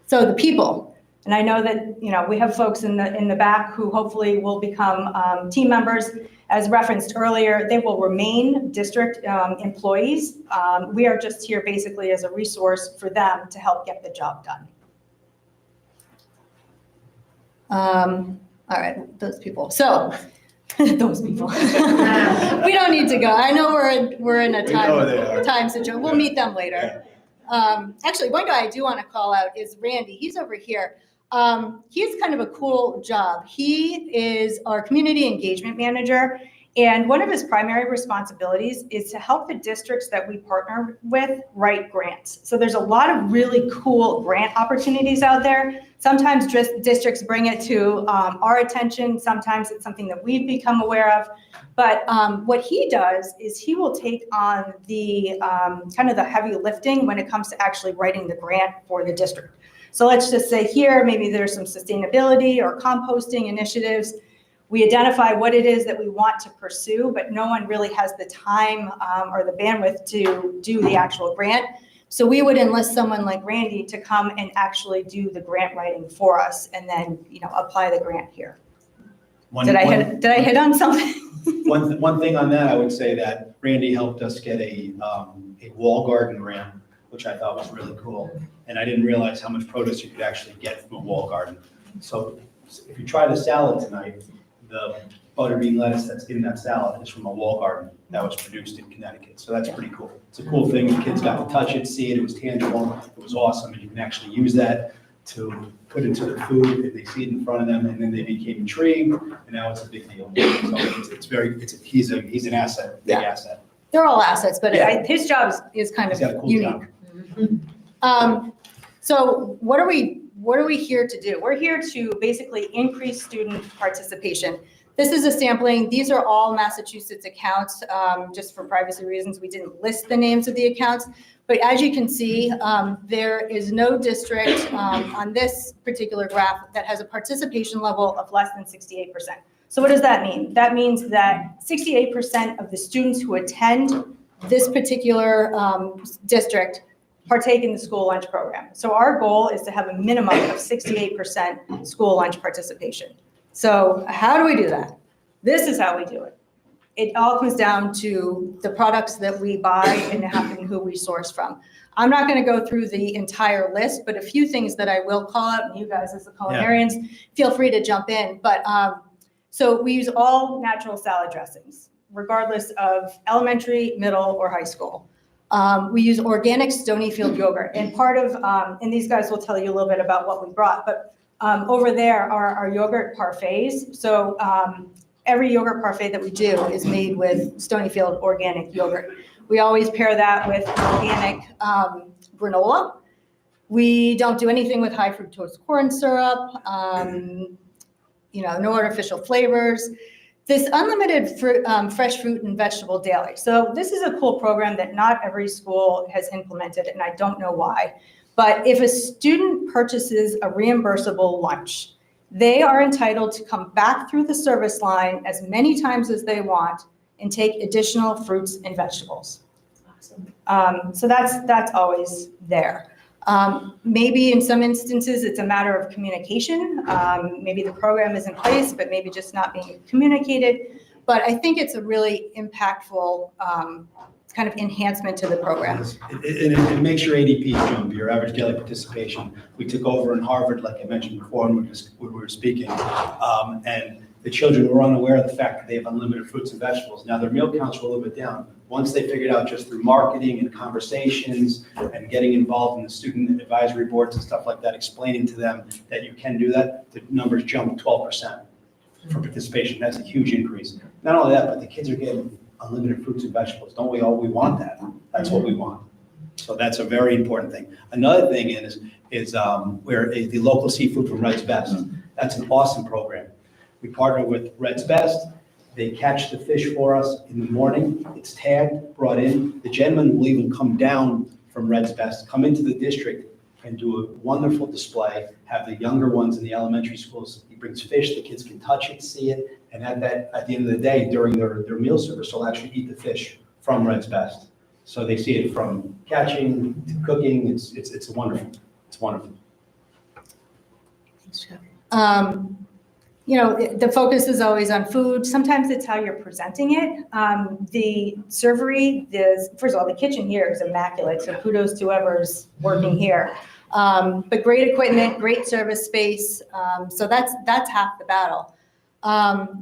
So the people, and I know that we have folks in the back who hopefully will become team members. As referenced earlier, they will remain district employees. We are just here basically as a resource for them to help get the job done. All right, those people. So those people. We don't need to go. I know we're in a time situation. We'll meet them later. Actually, one guy I do want to call out is Randy. He's over here. He has kind of a cool job. He is our community engagement manager, and one of his primary responsibilities is to help the districts that we partner with write grants. So there's a lot of really cool grant opportunities out there. Sometimes districts bring it to our attention. Sometimes it's something that we've become aware of. But what he does is he will take on the kind of the heavy lifting when it comes to actually writing the grant for the district. So let's just say here, maybe there's some sustainability or composting initiatives. We identify what it is that we want to pursue, but no one really has the time or the bandwidth to do the actual grant. So we would enlist someone like Randy to come and actually do the grant writing for us and then, apply the grant here. Did I hit on something? One thing on that, I would say that Randy helped us get a wall garden grant, which I thought was really cool. And I didn't realize how much produce you could actually get from a wall garden. So if you try the salad tonight, the butterbean lettuce that's in that salad is from a wall garden that was produced in Connecticut. So that's pretty cool. It's a cool thing. The kids got to touch it, see it. It was tangible. It was awesome. And you can actually use that to put into their food if they see it in front of them, and then they became intrigued, and now it's a big deal. So he's an asset, big asset. They're all assets, but his job is kind He's of got a cool unique. job. So what are we here to do? We're here to basically increase student participation. This is a sampling. These are all Massachusetts accounts. Just for privacy reasons, we didn't list the names of the accounts. But as you can see, there is no district on this particular graph that has a participation level of less than 68%. So what does that mean? That means that 68% of the students who attend this particular district partake in the school lunch program. So our goal is to have a minimum of 68% school lunch participation. So how do we do that? This is how we do it. It all comes down to the products that we buy and who we source from. I'm not going to go through the entire list, but a few things that I will call out, and you guys as the culinarians, feel free to jump in. But so we use all natural salad dressings, regardless of elementary, middle, or high school. We use organic Stonyfield yogurt, and part of, and these guys will tell you a little bit about what we brought, but over there are our yogurt parfaits. So every yogurt parfait that we do is made with Stonyfield organic yogurt. We always pair that with organic granola. We don't do anything with high fructose corn syrup, no artificial flavors. This unlimited fresh fruit and vegetable daily. So this is a cool program that not every school has implemented, and I don't know why. But if a student purchases a reimbursable lunch, they are entitled to come back through the service line as many times as they want and take additional fruits and vegetables. So that's always there. Maybe in some instances, it's a matter of communication. Maybe the program is in place, but maybe just not being communicated. But I think it's a really impactful kind of enhancement to the program. It makes your ADP jump, your average daily participation. We took over in Harvard, like I mentioned before, when we were speaking, and the children were unaware of the fact that they have unlimited fruits and vegetables. Now, their meal counts were a little bit down. Once they figured out just through marketing and conversations and getting involved in the student advisory boards and stuff like that, explaining to them that you can do that, the numbers jumped 12% for participation. That's a huge increase. Not only that, but the kids are getting unlimited fruits and vegetables. Don't we all? We want that. That's what we want. So that's a very important thing. Another thing is where the local seafood from Red's Best. That's an awesome program. We partner with Red's Best. They catch the fish for us in the morning. It's tagged, brought in. The gentleman will even come down from Red's Best, come into the district and do a wonderful display, have the younger ones in the elementary schools. He brings fish, the kids can touch it, see it, and at the end of the day, during their meal service, they'll actually eat the fish from Red's Best. So they see it from catching to cooking. It's wonderful. It's wonderful. The focus is always on food. Sometimes it's how you're presenting it. The servery, first of all, the kitchen here is immaculate, so kudos to whoever's working here. But great equipment, great service space, so that's half the battle.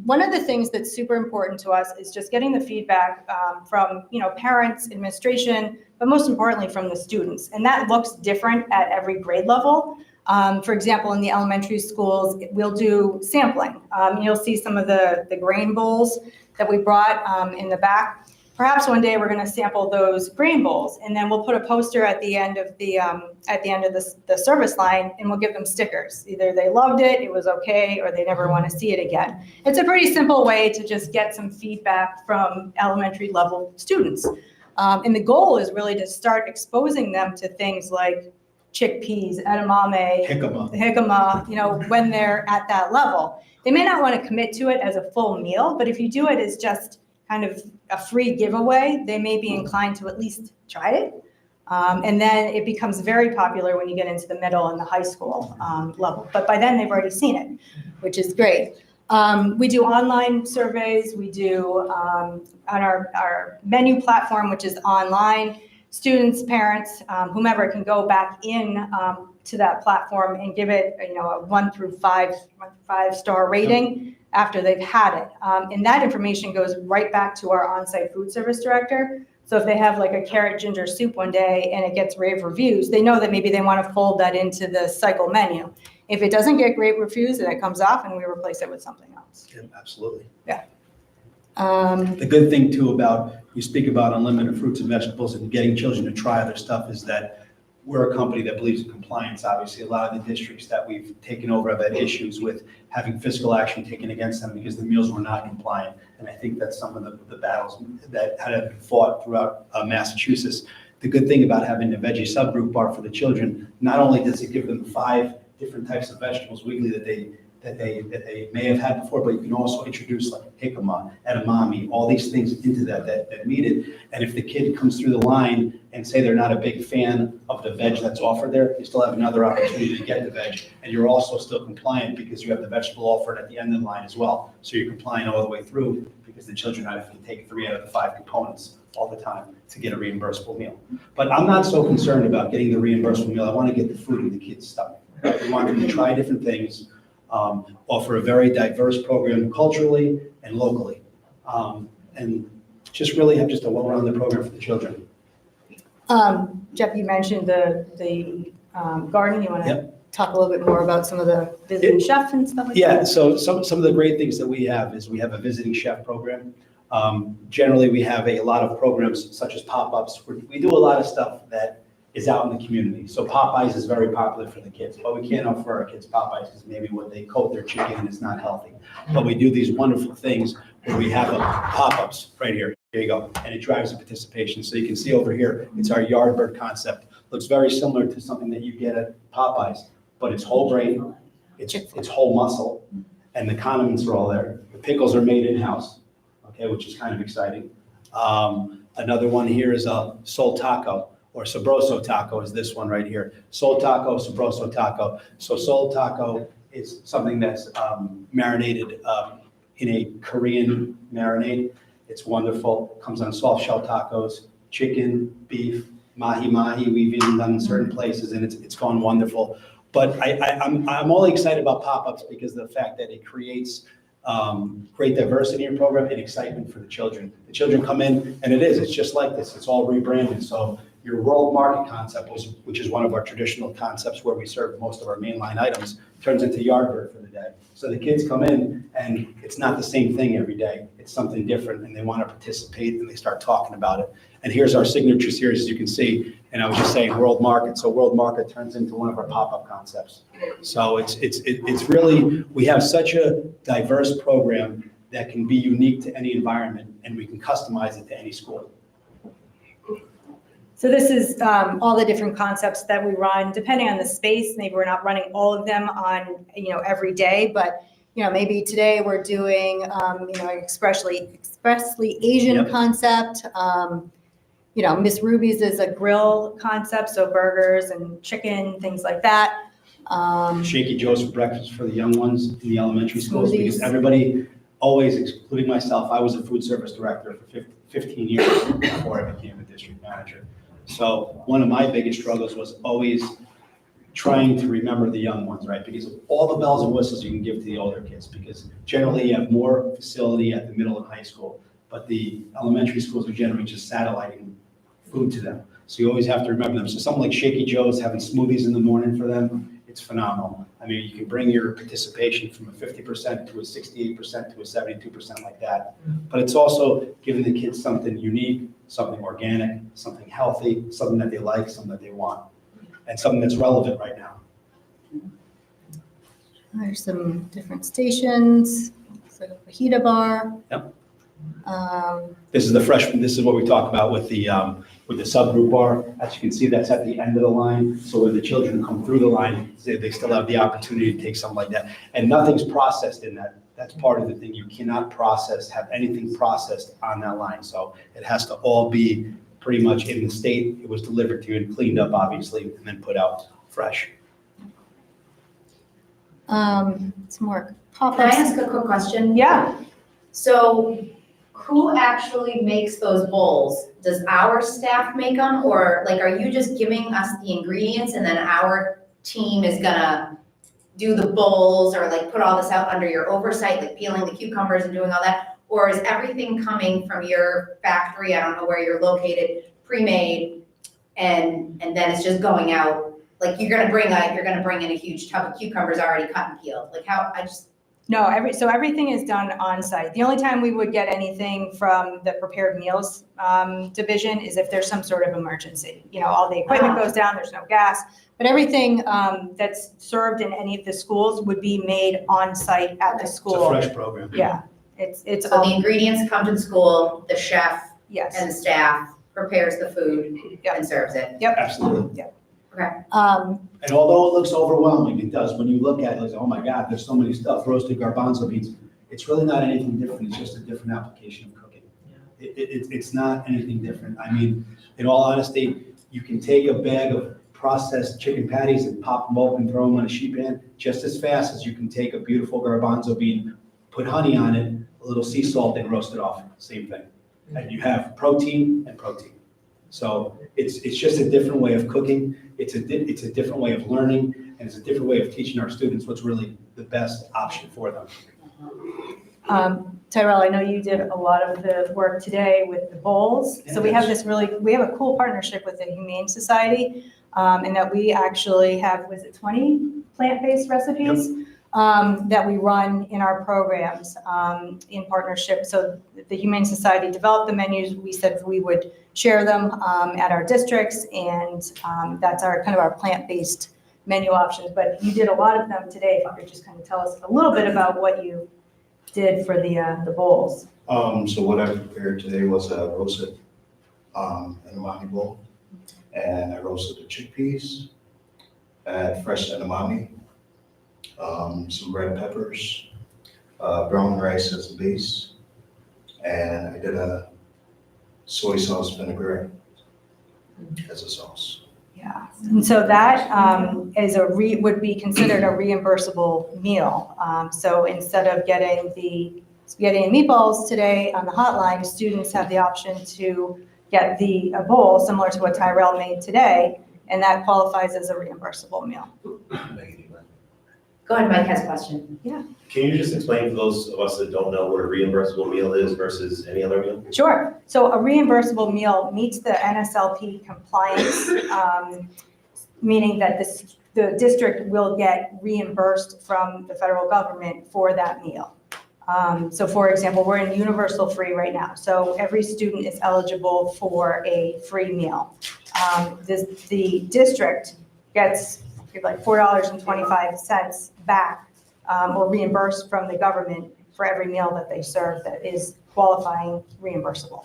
One of the things that's super important to us is just getting the feedback from parents, administration, but most importantly from the students, and that looks different at every grade level. For example, in the elementary schools, we'll do sampling. You'll see some of the grain bowls that we brought in the back. Perhaps one day we're going to sample those grain bowls, and then we'll put a poster at the end of the service line, and we'll give them stickers. Either they loved it, it was okay, or they never want to see it again. It's a pretty simple way to just get some feedback from elementary level students. And the goal is really to start exposing them to things like chickpeas, edamame, jicama, when they're at that level. They may not want to commit to it as a full meal, but if you do it as just kind of a free giveaway, they may be inclined to at least try it. And then it becomes very popular when you get into the middle and the high school level. But by then they've already seen it, which is great. We do online surveys. We do on our menu platform, which is online. Students, parents, whomever can go back in to that platform and give it, a 1 through 5 star rating after they've had it. And that information goes right back to our on-site food service director. So if they have like a carrot ginger soup one day and it gets rave reviews, they know that maybe they want to fold that into the cycle menu. If it doesn't get great reviews, then it comes off and we replace it with something else. Yeah, absolutely. Yeah. The good thing too about, we speak about unlimited fruits and vegetables and getting children to try other stuff is that we're a company that believes in compliance. Obviously, a lot of the districts that we've taken over have had issues with having fiscal action taken against them because the meals were not compliant. And I think that's some of the battles that have been fought throughout Massachusetts. The good thing about having the veggie subgroup bar for the children, not only does it give them 5 different types of vegetables weekly that they may have had before, but you can also introduce like jicama, edamame, all these things into that meet it. And if the kid comes through the line and say they're not a big fan of the veg that's offered there, you still have another opportunity to get the veg. And you're also still compliant because you have the vegetable offered at the end of the line as well. So you're compliant all the way through because the children have to take 3 out of the 5 components all the time to get a reimbursable meal. But I'm not so concerned about getting the reimbursable meal. I want to get the food in the kids' stomach. We want them to try different things. Offer a very diverse program culturally and locally, and just really have just a well-rounded program for the children. Jeff, you mentioned the garden. You want to talk a little bit more about some of the visiting chefs and stuff like that? Yeah, so some of the great things that we have is we have a visiting chef program. Generally, we have a lot of programs such as pop-ups. We do a lot of stuff that is out in the community. So Popeyes is very popular for the kids, but we can't offer our kids Popeyes because maybe what they coat their chicken in is not healthy. But we do these wonderful things where we have pop-ups right here. Here you go. And it drives the participation. So you can see over here, it's our Yardbird concept. Looks very similar to something that you get at Popeyes, but it's whole grain, it's whole muscle, and the condiments are all there. The pickles are made in-house. okay, which is kind of exciting. Another one here is a Soul Taco, or Sabroso Taco is this one right here. Soul Taco, Sabroso Taco. So Soul Taco is something that's marinated in a Korean marinade. It's wonderful. Comes on soft shell tacos, chicken, beef, mahi-mahi. We've even done in certain places, and it's gone wonderful. But I'm only excited about pop-ups because of the fact that it creates great diversity in your program and excitement for the children. The children come in, and it's just like this. It's all rebranded. So your world market concept, which is one of our traditional concepts where we serve most of our mainline items, turns into Yardbird for the day. So the kids come in, and it's not the same thing every day. It's something different, and they want to participate, and they start talking about it. And here's our signature series, as you can see. And I was just saying World Market. So World Market turns into one of our pop-up concepts. So it's really, we have such a diverse program that can be unique to any environment, and we can customize it to any school. So this is all the different concepts that we run, depending on the space. Maybe we're not running all of them on, every day, but, maybe today we're doing, expressly Asian Yep. concept. Miss Ruby's is a grill concept, so burgers and chicken, things like that. Shaky Joe's for breakfast for the young ones in the elementary schools, because Smoothies. everybody, always, including myself, I was a food service director for 15 years before I became a district manager. So one of my biggest struggles was always trying to remember the young ones, right? Because of all the bells and whistles you can give to the older kids, because generally you have more facility at the middle and high school, but the elementary schools are generally just satelliting food to them. So you always have to remember them. So something like Shaky Joe's, having smoothies in the morning for them, it's phenomenal. I mean, you can bring your participation from a 50% to a 68% to a 72% like that. But it's also giving the kids something unique, something organic, something healthy, something that they like, something that they want, and something that's relevant right now. There's some different stations. Looks like a fajita bar. Yep. This This is what we talk about with the subgroup bar. As you can see, that's at the end of the line. So when the children come through the line, they still have the opportunity to take something like that. And nothing's processed in that. That's part of the thing. You cannot have anything processed on that line. So it has to all be pretty much in the state it was delivered to and cleaned up, obviously, and then put out fresh. Some more Can I pop-ups. ask a quick question? Yeah. So who actually makes those bowls? Does our staff make them, or are you just giving us the ingredients and then our team is gonna do the bowls or put all this out under your oversight, like peeling the cucumbers and doing all that? Or is everything coming from your factory, I don't know where you're located, pre-made, and then it's just going out? You're gonna bring in a huge tub of cucumbers already cut and peeled, No, so everything is done on site. The only time we would get anything from the prepared meals division is if there's some sort of emergency. All the equipment goes down, there's no gas, but everything that's served in any of the schools would be made on site at the It's a school. fresh program. Yeah, it's So the ingredients come to the school, the chef yes. and the staff prepares the food and serves it. Absolutely. Um, And although it looks overwhelming, it does, when you look at it, oh my God, there's so many stuff, roasted garbanzo beans. It's really not anything different, it's just a different application of cooking. It's not anything different. I mean, in all honesty, you can take a bag of processed chicken patties and pop them open, throw them on a sheet pan, just as fast as you can take a beautiful garbanzo bean, put honey on it, a little sea salt, and roast it off, same thing. And you have protein and protein. So it's just a different way of cooking. It's a different way of learning, and it's a different way of teaching our students what's really the best option for them. Tyrell, I know you did a lot of the work today with the bowls. So we have we have a cool partnership with the Humane Society, in that we actually have, 20 plant-based recipes that we run in our programs in partnership. So the Humane Society developed the menus. We said we would share them at our districts, and that's our plant-based menu options. But you did a lot of them today. If you could just kind of tell us a little bit about what you did for the bowls. So what I prepared today was a roasted edamame bowl, and I roasted the chickpeas, add fresh edamame, some red peppers, brown rice as a base, And I did a soy sauce vinaigrette as a sauce. Yeah, and so that would be considered a reimbursable meal. So instead of getting the spaghetti and meatballs today on the hotline, students have the option to get a bowl similar to what Tyrell made today, and that qualifies as a reimbursable meal. Go ahead, Mike has a question. Can you just explain for those of us that don't know what a reimbursable meal is versus any other meal? Sure. So a reimbursable meal meets the NSLP compliance, meaning that the district will get reimbursed from the federal government for that meal. So for example, we're in universal free right now. So every student is eligible for a free meal. The district gets like $4.25 back or reimbursed from the government for every meal that they serve that is qualifying reimbursable.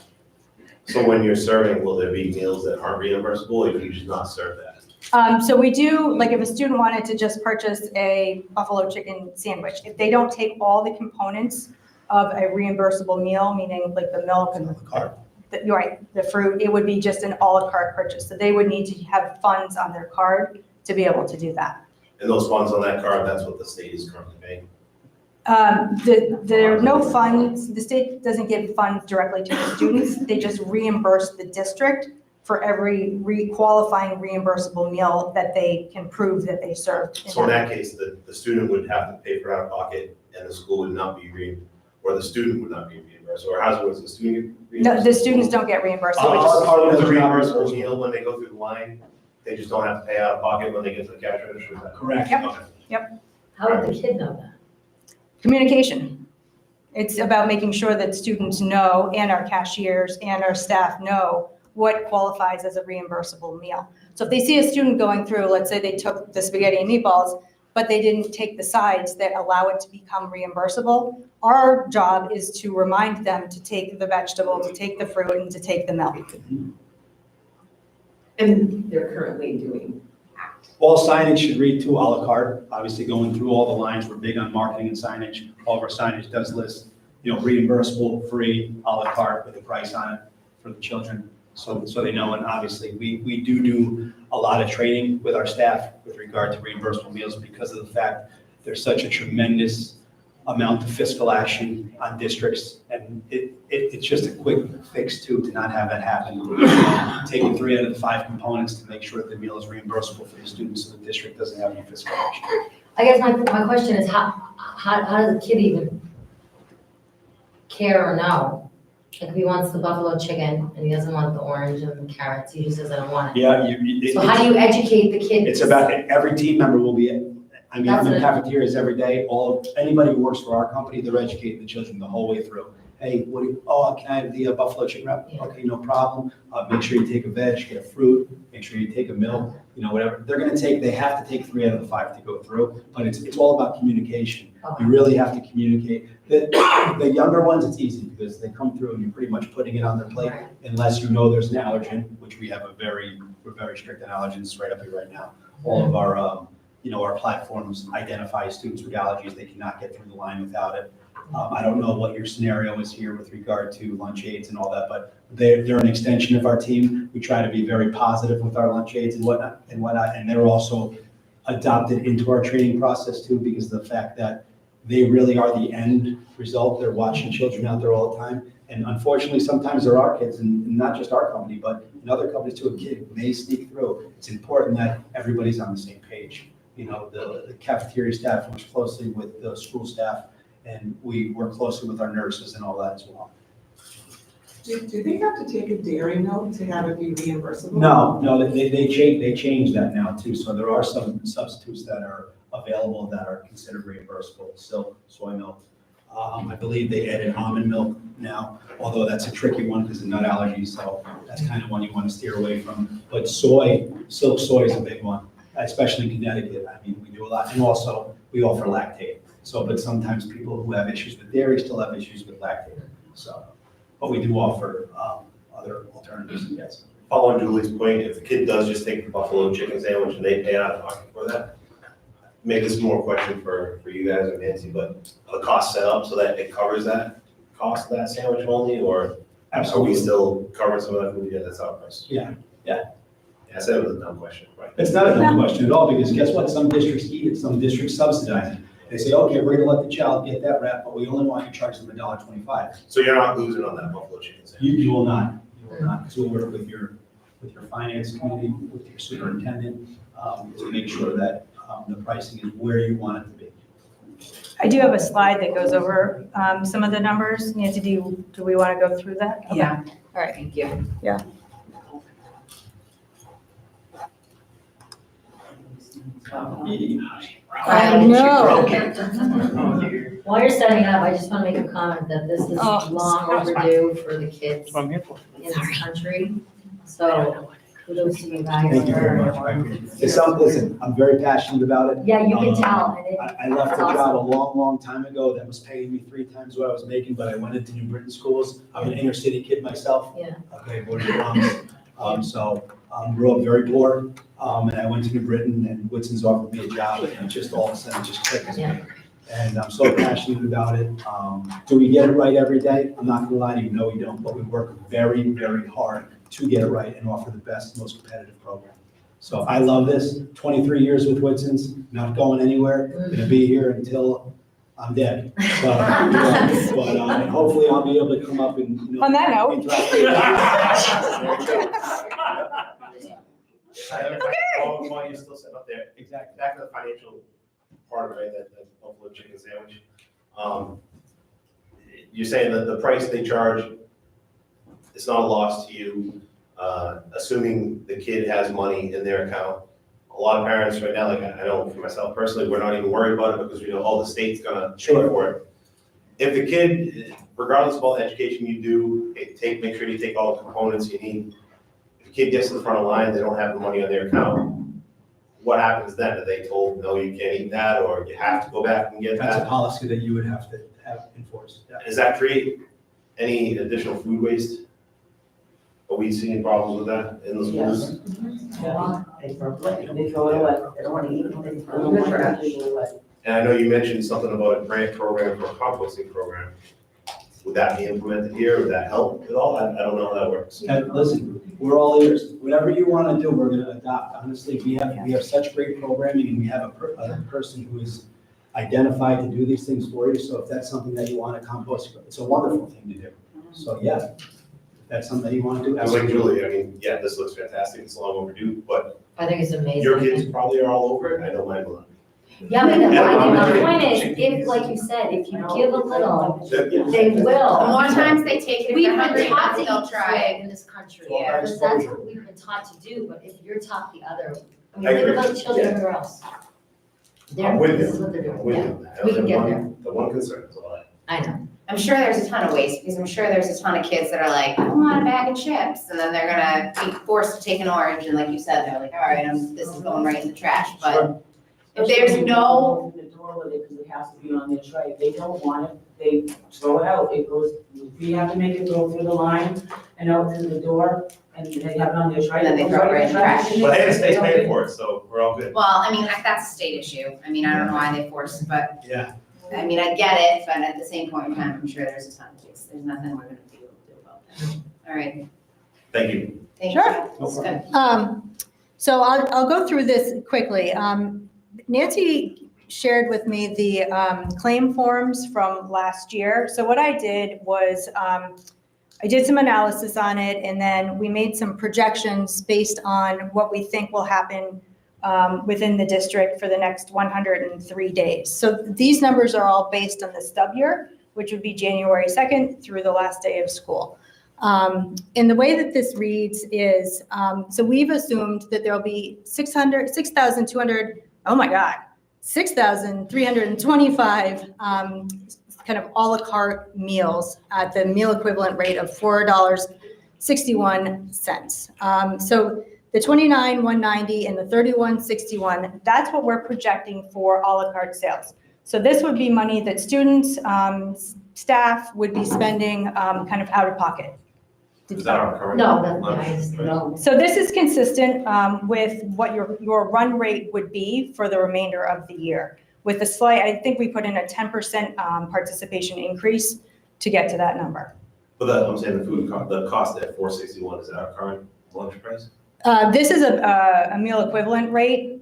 So when you're serving, will there be meals that aren't reimbursable, or can you just not serve that? So we do, like if a student wanted to just purchase a buffalo chicken sandwich, if they don't take all the components of a reimbursable meal, meaning like the milk and you're right, the fruit, it would be just an a la carte purchase. So they would need to have funds on their card to be able to do that. And those funds on that card, that's what the state is currently paying? There are no funds, the state doesn't give funds directly to the students, they just reimburse the district for every qualifying reimbursable meal that they can prove that they served. So in that case, the student would have to pay for out of pocket, and the school would not be or the student would not be reimbursed, or how's it, was the student No, reimbursed? the students don't get reimbursed. So They it's just- part of the reimbursable meal when they go through the line, they just don't have to pay out of pocket when they get to the cash register? Is that Correct. Yep. Okay. How would the kid know that? Communication. It's about making sure that students know, and our cashiers and our staff know what qualifies as a reimbursable meal. So if they see a student going through, let's say they took the spaghetti and meatballs, but they didn't take the sides that allow it to become reimbursable, our job is to remind them to take the vegetable, to take the fruit, and to take the milk. And they're currently doing All signage should read to a la carte, obviously going through all the lines, we're big on marketing and signage. All of our signage does list, reimbursable, free, a la carte with a price on it for the children, so they know. And obviously, we do a lot of training with our staff with regard to reimbursable meals because of the fact there's such a tremendous amount of fiscal action on districts, and it's just a quick fix too, to not have that happen. Taking 3 out of the 5 components to make sure that the meal is reimbursable for the students, so the district doesn't have any fiscal action. I guess my question is, how does the kid even care or know? Like, if he wants the buffalo chicken and he doesn't want the orange and the carrots, he just says, I don't want it. Yeah, So how do you educate the kid? it's about, every team member will be, I'm That's in it. cafeterias every day, anybody who works for our company, they're educating the children the whole way through. Hey, can I have the buffalo chicken wrap? Yeah. Okay, no problem. Make sure you take a veg, get a fruit, make sure you take a milk, whatever. They have to take 3 out of the 5 to go through, but it's all about communication. Okay. You really have to communicate. The younger ones, it's easy because they come through and you're pretty much putting it on their plate, Right. unless you know there's an allergen, which we're very strict on allergens right up here right now. All of our, our platforms identify students with allergies. They cannot get through the line without it. I don't know what your scenario is here with regard to lunch aids and all that, but they're an extension of our team. We try to be very positive with our lunch aids and whatnot, and they're also adopted into our training process too, because of the fact that they really are the end result. They're watching children out there all the time. And unfortunately, sometimes there are kids, and not just our company, but in other companies too, a kid may sneak through. It's important that everybody's on the same page. The cafeteria staff works closely with the school staff, and we work closely with our nurses and all that as well. Do they have to take a dairy milk to have it be reimbursable? No, they changed that now too. So there are some substitutes that are available that are considered reimbursable. Silk, soy milk. I believe they added almond milk now, although that's a tricky one because of nut allergies. So that's kind of one you want to steer away from. But silk soy is a big one, especially in Connecticut. I mean, we do a lot, and also we offer lactate. So, but sometimes people who have issues with dairy still have issues with lactate. So, but we do offer other alternatives, yes. Following Julie's point, if the kid does just take the buffalo chicken sandwich and they pay out of pocket for that, maybe this is more a question for you guys or Nancy, but are the costs set up so that it covers that cost of that sandwich only, or are we Absolutely. still covering some of that food? Yeah, that's our price. Yeah. Yeah, I said it was a dumb question, right? It's not a dumb question at all, because guess what? Some districts eat it, some districts subsidize it. They say, okay, we're gonna let the child get that wrap, but we only want you to charge them $1.25. So you're not losing on that buffalo chicken sandwich? You will not, because we'll work with your finance committee, with your superintendent, to make sure that the pricing is where you want it to be. I do have a slide that goes over some of the numbers. Nancy, do we want to go through that? Okay. Yeah. All right. Thank you. I know. While you're setting up, I just want to make a comment that this is Oh, long overdue for the kids That's what I'm here for. in this country. So kudos to you guys. Thank you very much. I appreciate it. It's something, listen, I'm very passionate about it. Yeah, you can tell. And it- I left a job a long, long time ago that was paying me 3 times what I was making, but I went into New Britain schools. I'm an inner city kid myself. Yeah. Okay, born in Bronx. Grew up very poor, and I went to New Britain, and Woodson's offered me a job, and it just all of a sudden just clicked with me. And I'm so passionate about it. Do we get it right every day? I'm not gonna lie to you, no, we don't, but we work very, very hard to get it right and offer the best, most competitive program. So I love this, 23 years with Woodson's, not going anywhere, gonna be here until I'm dead. So, and hopefully I'll be able to come up and, you know. On that note. While you're still sitting up there, Exactly. back to the financial part of it, that buffalo chicken sandwich. You're saying that the price they charge, it's not a loss to you, assuming the kid has money in their account. A lot of parents right now, like I know for myself personally, we're not even worried about it because we know all the state's gonna pay for it. If the kid, regardless of all the education you do, make sure you take all the components you need. If the kid gets to the front of the line, they don't have the money on their account, what happens then? Are they told, no, you can't eat that, or you have to go back and get That's a that? policy that you would have to have enforced. Yeah. Does that create any additional food waste? Are we seeing problems with that in the schools? They throw it away, they don't want to eat it, they throw it away. And I know you mentioned something about a grant program for a composting program. Would that be implemented here? Would that help at all? I don't know how that works. And listen, we're all ears. Whatever you want to do, we're going to adopt. Honestly, we have such great programming, and we have a person who is identified to do these things for you. So if that's something that you want to compost, it's a wonderful thing to do. So yeah, if that's something that you want to do. I was like Julie, I mean, yeah, this looks fantastic. It's long overdue, but I think it's amazing. your kids probably are all over it. I know mine will. Yeah, but Yeah. the point is, if, like you said, if you give a little, they The will. more times they take it, if We've they're been hungry taught enough, to they'll eat try food it. in this country, Yeah. because that's what we've been taught to do, but if you're taught the other, I mean, I think agree. about the children everywhere else. I'm with This is you. what they're I'm doing, with yeah, you. we can get The one concern is all that. I know. I'm sure there's a ton of waste, because I'm sure there's a ton of kids that are like, I want a bag of chips, and then they're gonna be forced to take an orange, and like you said, they're like, all right, this is going right in the trash, but if there's no, The door with it, because it has to be on their tray, they don't want it, they throw it out, it goes, we have to make it go through the line and out to the door, and they have it on their tray. And then they throw it right in the trash. But hey, the state's paying for it, so we're all good. well, I mean, that's a state issue. I mean, I don't know why they forced, but, Yeah. I mean, I get it, but at the same point in time, I'm sure there's a ton of kids, there's nothing we're gonna be able to do about that. All right, Thank you. thank you. Sure. That's good. So I'll go through this quickly. Nancy shared with me the claim forms from last year. So what I did was I did some analysis on it, and then we made some projections based on what we think will happen within the district for the next 103 days. So these numbers are all based on the stub year, which would be January 2nd through the last day of school. And the way that this reads is, so we've assumed that there'll be 6,325 kind of a la carte meals at the meal equivalent rate of $4.61. So the $29,190 and the $31.61, that's what we're projecting for a la carte sales. So this would be money that students, staff would be spending kind of out of pocket. Is that our current? No, no. So this is consistent with what your run rate would be for the remainder of the year. With a slight, I think we put in a 10% participation increase to get to that number. But I'm saying the cost at 461 is our current lunch price? This is a meal equivalent rate,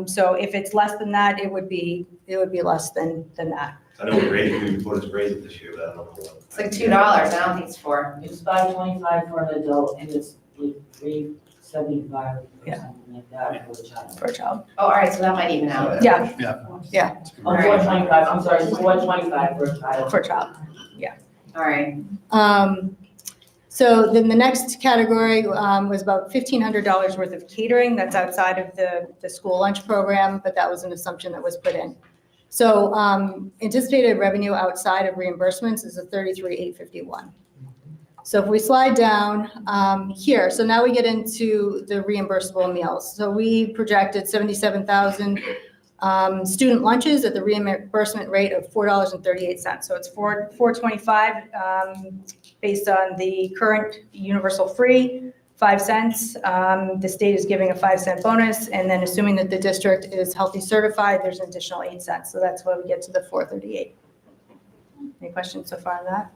so if it's less than that, it would be less than that. I know we voted to raise it this year, but I don't know what. It's like $2, I don't think it's 4. It's $5.25 for an adult and it's like $3.75 or Yeah. something like that for the child. For a child. Oh, all right, so that might even out. Yeah, Oh, $4.25, I'm sorry, it's $4.25 for a child. for a child. All right, So then the next category was about $1,500 worth of catering. That's outside of the school lunch program, but that was an assumption that was put in. So anticipated revenue outside of reimbursements is a $33,851. So if we slide down here, so now we get into the reimbursable meals. So we projected 77,000 student lunches at the reimbursement rate of $4.38. So it's $4.25 based on the current universal free, 5 cents. The state is giving a 5-cent bonus, and then assuming that the district is healthy certified, there's an additional 8 cents. So that's why we get to the $4.38. Any questions so far on that?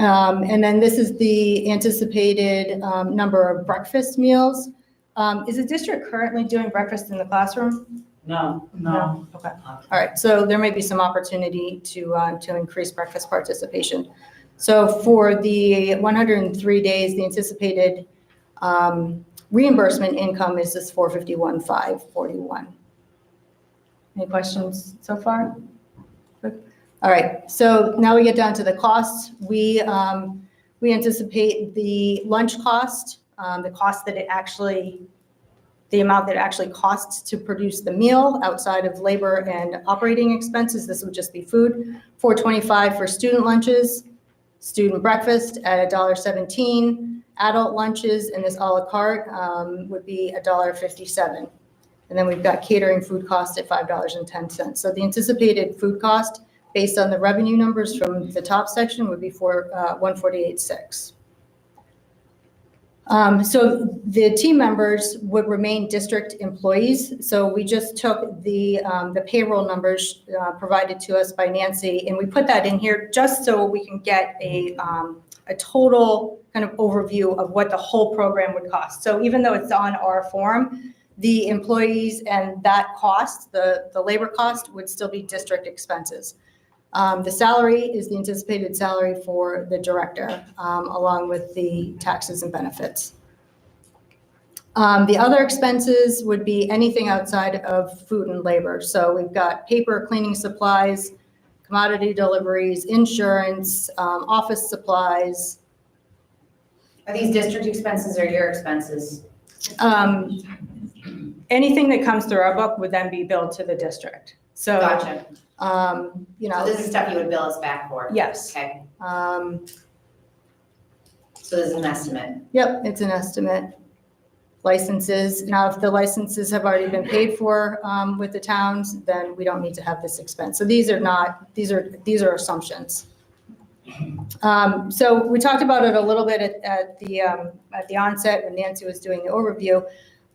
And then this is the anticipated number of breakfast meals. Is the district currently doing breakfast in the classroom? No. Okay. All right. So there may be some opportunity to increase breakfast participation. So for the 103 days, the anticipated reimbursement income is this $451,541. Any questions so far? Good. All right. So now we get down to the costs. We anticipate the lunch cost, the amount that it actually costs to produce the meal outside of labor and operating expenses. This would just be food. $4.25 for student lunches, student breakfast at $1.17, adult lunches, and this a la carte would be $1.57. And then we've got catering food cost at $5.10. So the anticipated food cost based on the revenue numbers from the top section would be for $148.6. So the team members would remain district employees. So we just took the payroll numbers provided to us by Nancy, and we put that in here just so we can get a total kind of overview of what the whole program would cost. So even though it's on our form, the employees and that cost, the labor cost, would still be district expenses. The salary is the anticipated salary for the director, along with the taxes and benefits. The other expenses would be anything outside of food and labor. So we've got paper, cleaning supplies, commodity deliveries, insurance, office supplies. are these district expenses or your expenses? Anything that comes through our book would then be billed to the district. So, Gotcha. you So know, this is stuff you would bill us back for? yes. Okay, So this is an estimate. yep, it's an estimate. Licenses, now if the licenses have already been paid for with the towns, then we don't need to have this expense. So these are assumptions. So we talked about it a little bit at the onset when Nancy was doing the overview.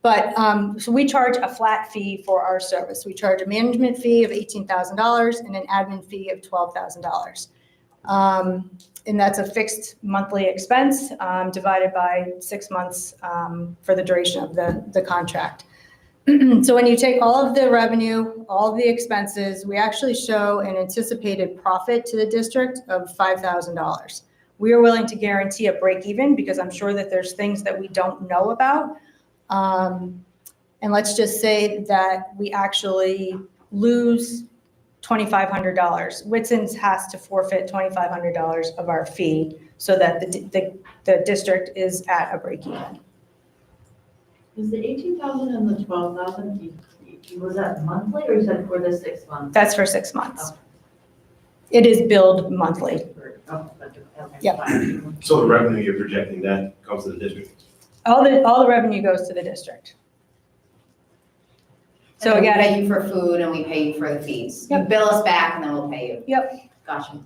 But so we charge a flat fee for our service. We charge a management fee of $18,000 and an admin fee of $12,000. And that's a fixed monthly expense divided by 6 months for the duration of the contract. So when you take all of the revenue, all of the expenses, we actually show an anticipated profit to the district of $5,000. We are willing to guarantee a break even because I'm sure that there's things that we don't know about. And let's just say that we actually lose $2,500. Whitson's has to forfeit $2,500 of our fee so that the district is at a break even. Is the 18,000 and the 12,000, was that monthly or is that for the 6 months? That's for 6 months. It is billed monthly. Oh, okay. Yep. Fine. So the revenue you're projecting, that comes to the district? All the revenue goes to the district. So And then again, we pay you for food and we pay you for the fees. You Yep. bill us back and then we'll pay you. Yep. Gotcha.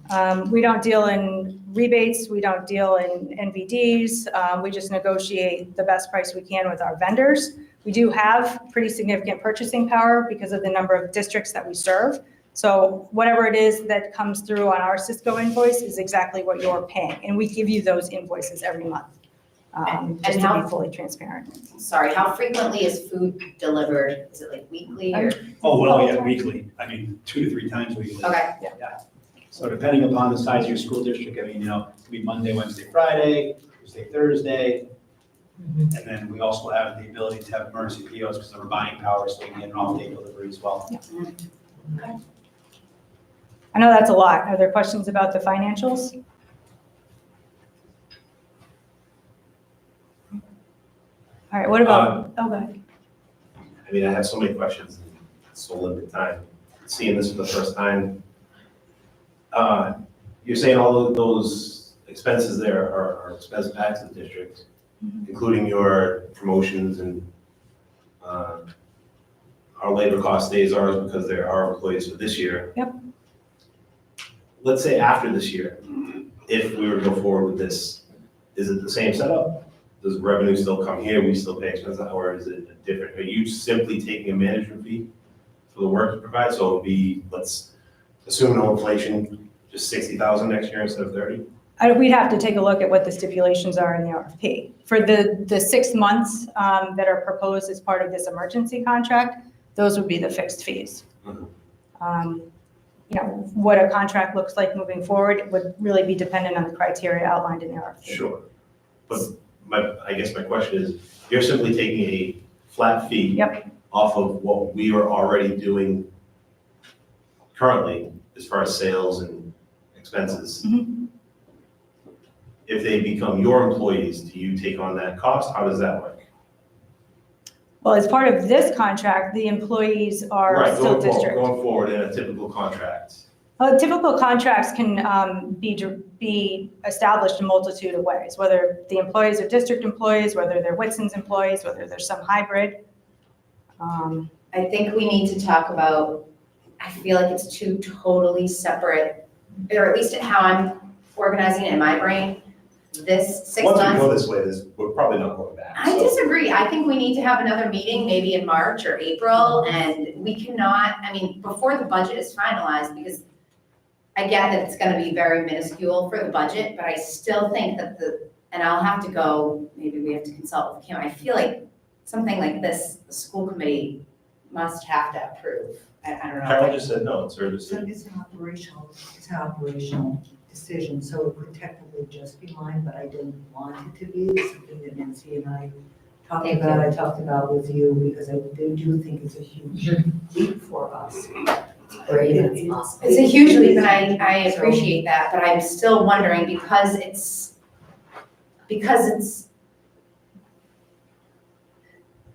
We don't deal in rebates, we don't deal in NVDs, we just negotiate the best price we can with our vendors. We do have pretty significant purchasing power because of the number of districts that we serve. So whatever it is that comes through on our Cisco invoice is exactly what you're paying, and we give you those invoices every month, And just to how- be fully transparent. Sorry, how frequently is food delivered? Is it like weekly or? Oh, well, yeah, weekly. I mean, 2 to 3 times weekly. Okay, So depending upon the size of your school district, I mean, it could be Monday, Wednesday, Friday, Tuesday, Thursday. And then we also have the ability to have emergency POs because of our buying power, so we can get an off-day delivery as well. I know that's a lot. Are there questions about the financials? All right, what about, oh, go ahead. I mean, I have so many questions in so limited time. Seeing this for the first time, you're saying all of those expenses there are expenses back to the district, including your promotions and our labor cost stays ours because they're our employees for this year. Yep. Let's say after this year, if we were to go forward with this, is it the same setup? Does revenue still come here, we still pay expenses, or is it different? Are you simply taking a management fee for the work you provide? So it would be, let's assume no inflation, just 60,000 next year instead of 30? We'd have to take a look at what the stipulations are in the RFP. For the 6 months that are proposed as part of this emergency contract, those would be the fixed fees. What a contract looks like moving forward would really be dependent on the criteria outlined in the RFP. Sure. But I guess my question is, you're simply taking a flat fee Yep. off of what we are already doing currently as far as sales and expenses. Mhm. If they become your employees, do you take on that cost? How does that work? Well, as part of this contract, the employees are still district. Going forward in a typical contract. Typical contracts can be established in a multitude of ways, whether the employees are district employees, whether they're Whitson's employees, whether there's some hybrid. I think we need to talk about, I feel like it's two totally separate, or at least how I'm organizing it in my brain. This 6 Once we months. go this way, we're probably not going back. I so. disagree. I think we need to have another meeting, maybe in March or April, and we cannot, before the budget is finalized, because I get that it's gonna be very minuscule for the budget, but I still think that and I'll have to go, maybe we have to consult with Kim. I feel like something like this, the school committee must have to approve. I don't know. Carol just said no, it's her decision. It's an operational decision, so it could technically just be mine, but I didn't want it to be. It's something that Nancy and I talked about with you, because I do think it's a huge leap for us. Or even it's possible. It's a huge leap, and I appreciate that, but I'm still wondering, because it's,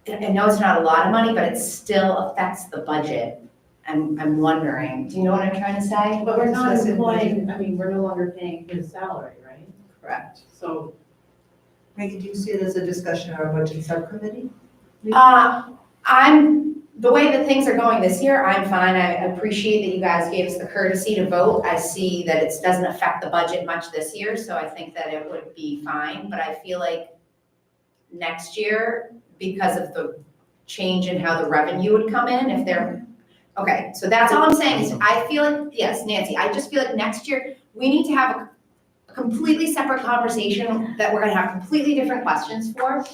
I know it's not a lot of money, but it still affects the budget. I'm wondering, do you know what I'm trying to say? But we're not employing, we're no longer paying his salary, right? Correct. So, Maggie, do you see it as a discussion on our budget subcommittee? The way that things are going this year, I'm fine. I appreciate that you guys gave us the courtesy to vote. I see that it doesn't affect the budget much this year, so I think that it would be fine. But I feel like next year, because of the change in how the revenue would come in, if they're, okay, so that's all I'm saying is I feel like, yes, Nancy, I just feel like next year, we need to have a completely separate conversation that we're gonna have completely different questions for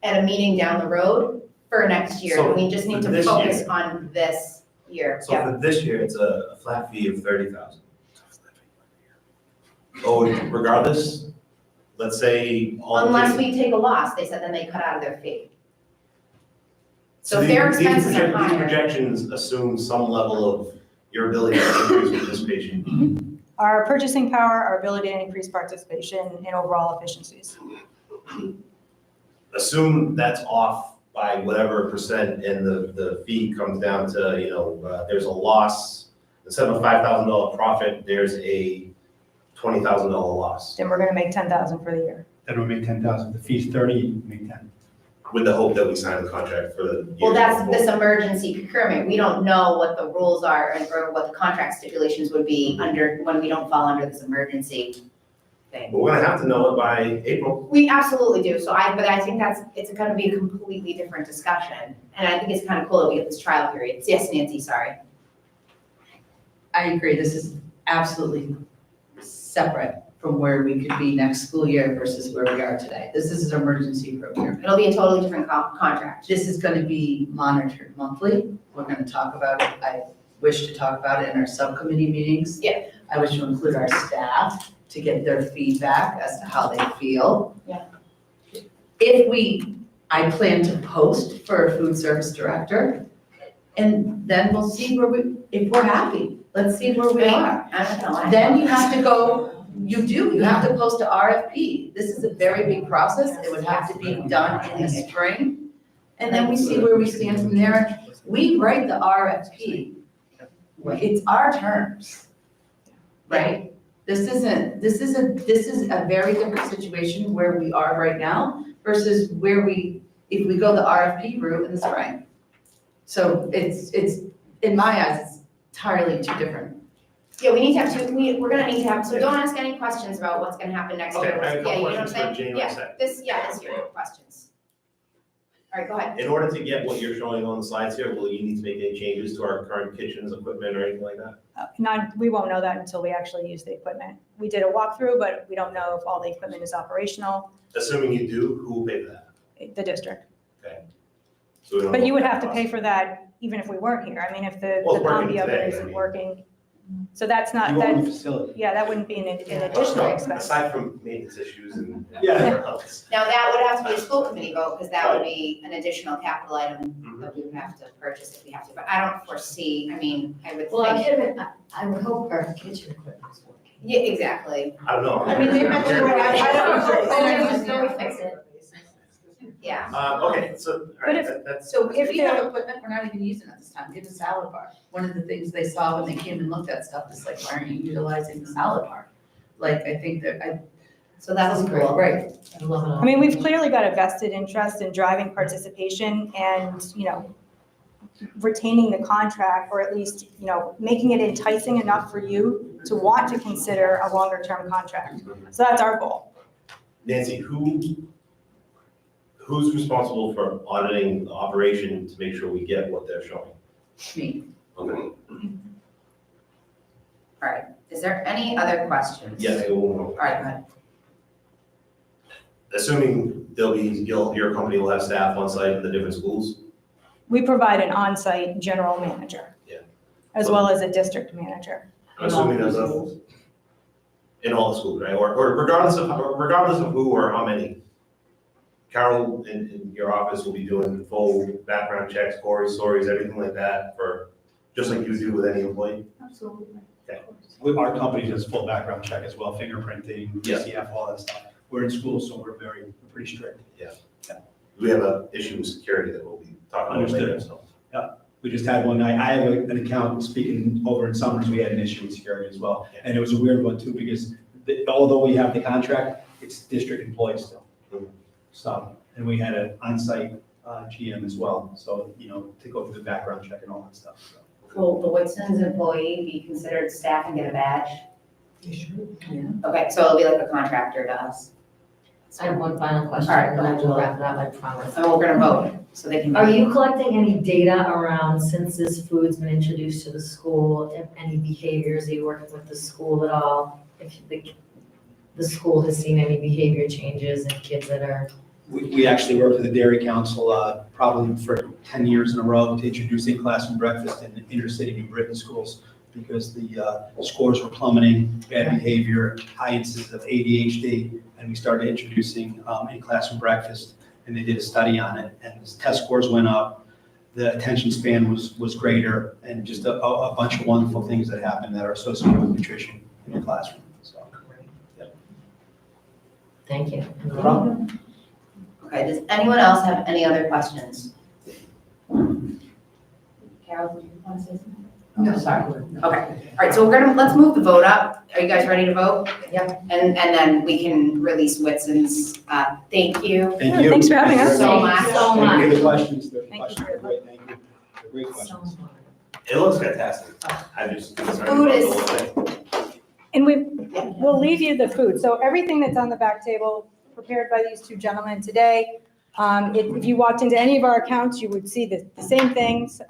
at a meeting down the road for next year. So, And we just need for to this focus year. on this year. So for this year, it's a flat fee of 30,000. Oh, regardless, let's say all. Unless we take a loss, they said then they cut out of their fee. So if these- their expenses are These higher. projections assume some level of your ability to increase participation. Our purchasing power, our ability to increase participation, and overall efficiencies. Assume that's off by whatever percent and the fee comes down to, there's a loss. Instead of a $5,000 profit, there's a $20,000 loss. Then we're gonna make 10,000 for the year. Then we make 10,000. The fee's 30, you make 10. With the hope that we sign the contract for the year. Well, that's before. this emergency procurement. We don't know what the rules are or what the contract stipulations would be under, when we don't fall under this emergency thing. But we're gonna have to know it by April. We absolutely do. But I think it's gonna be a completely different discussion. And I think it's kind of cool that we get this trial period. Yes, Nancy, sorry. I agree, this is absolutely separate from where we could be next school year versus where we are today. This is an emergency program. It'll be a totally different contract. This is gonna be monitored monthly. We're gonna talk about it. I wish to talk about it in our subcommittee meetings. Yeah. I wish to include our staff to get their feedback as to how they feel. Yeah. I plan to post for a food service director, and then we'll see if we're happy. Let's see where we are. I don't know. Then you have to go, you have to post a RFP. This is a very big process. It would have to be done in the spring. And then we see where we stand from there. We write the RFP. It's our terms, right? This is a very different situation where we are right now versus if we go the RFP route in the spring. So it's, in my eyes, it's entirely two different. Yeah, we need to have we're gonna need to have, so don't ask any questions about what's gonna happen next Okay, year. I have a Yeah, couple you know what I'm questions for saying? January Yeah, 2nd. this is your questions. All right, go ahead. In order to get what you're showing on the slides here, will you need to make any changes to our current kitchens, equipment, or anything like that? We won't know that until we actually use the equipment. We did a walkthrough, but we don't know if all the equipment is operational, Assuming you do, who will pay for that? the district. So we don't But know you would what have to that pay costs. for that even if we weren't here. I mean, if the Well, it's working combi oven today, I isn't mean. working. So that's not, You own the that, facility. yeah, that wouldn't be an additional expense. Aside from maintenance issues and Yeah. whatever else. Now, that would have to be a school committee vote, because that would be an additional capital item Mhm. that we would have to purchase if we have to, but I don't foresee, I mean, I would Well, think. I would hope our kitchen equipment is working. Yeah, exactly, I don't know. I mean, they mentioned what I don't don't know. Fix it. yeah. Okay, so, all But right, if- that's, So if If we have they're- equipment we're not even using at this time, get a salad bar. One of the things they saw when they came and looked at stuff is like, why aren't you utilizing the salad bar? Like, I think that So that's great, cool. right? I love it all. I mean, we've clearly got a vested interest in driving participation and, retaining the contract, or at least, making it enticing enough for you to want to consider a longer term contract. So that's our goal. Nancy, who's responsible for auditing the operation to make sure we get what they're showing? Me. Okay. All right, is there any other questions? Yeah, I will. All right, go ahead. Assuming your company will have staff on site in the different schools? We provide an on-site general manager. Yeah. As well as a district manager. I'm assuming there's in all the schools, right? Or regardless of who or how many. Carol in your office will be doing full background checks, stories, everything like that just like you do with any employee? Absolutely. Our company does full background check as well, fingerprinting, Yeah. DCF, all that stuff. We're in school, so we're pretty strict. We have an issue with security that we'll be talking about later, Understood. so. We just had one, I have an account, speaking over in Summers, we had an issue with security as well. And it was a weird one too, because although we have the contract, it's district employees still. So, and we had an on-site GM as well, so, to go through the background check and all that stuff. So. Will the Whitson's employee be considered staff and get a badge? Yeah. Okay, so it'll be like a contractor to us. I have one final question, All right, and go then ahead, we'll Julie. wrap it up, I promise. And we're gonna vote, so they can. Are you collecting any data around, since this food's been introduced to the school, if any behaviors, are you working with the school at all? If the school has seen any behavior changes in kids that are, We actually worked with the Dairy Council probably for 10 years in a row to introduce in-classroom breakfast in inner city New Britain schools because the scores were plummeting, bad behavior, high incidence of ADHD, and we started introducing in-classroom breakfast, and they did a study on it, and the test scores went up, the attention span was greater, and just a bunch of wonderful things that happened that are associated with nutrition in the classroom. So, thank you. no problem. Okay, does anyone else have any other questions? Carol, did you want to say something? No, sorry. Okay, all right, so let's move the vote up. Are you guys ready to vote? Yep. And then we can release Whitson's. Thank you. Thank you. Thanks for having us. So much. So Thank you for much. the questions, the Thank you. questions are great, thank you. They're great So questions. much. It looks fantastic. I'm just concerned Food about is- the whole thing. And we'll leave you the food. So everything that's on the back table, prepared by these two gentlemen today. If you walked into any of our accounts, you would see the same things.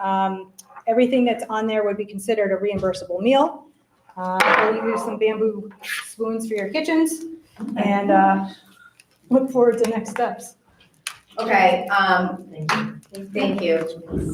Everything that's on there would be considered a reimbursable meal. We'll leave you some bamboo spoons for your kitchens, and look forward to next steps. Okay, Thank you. thank you.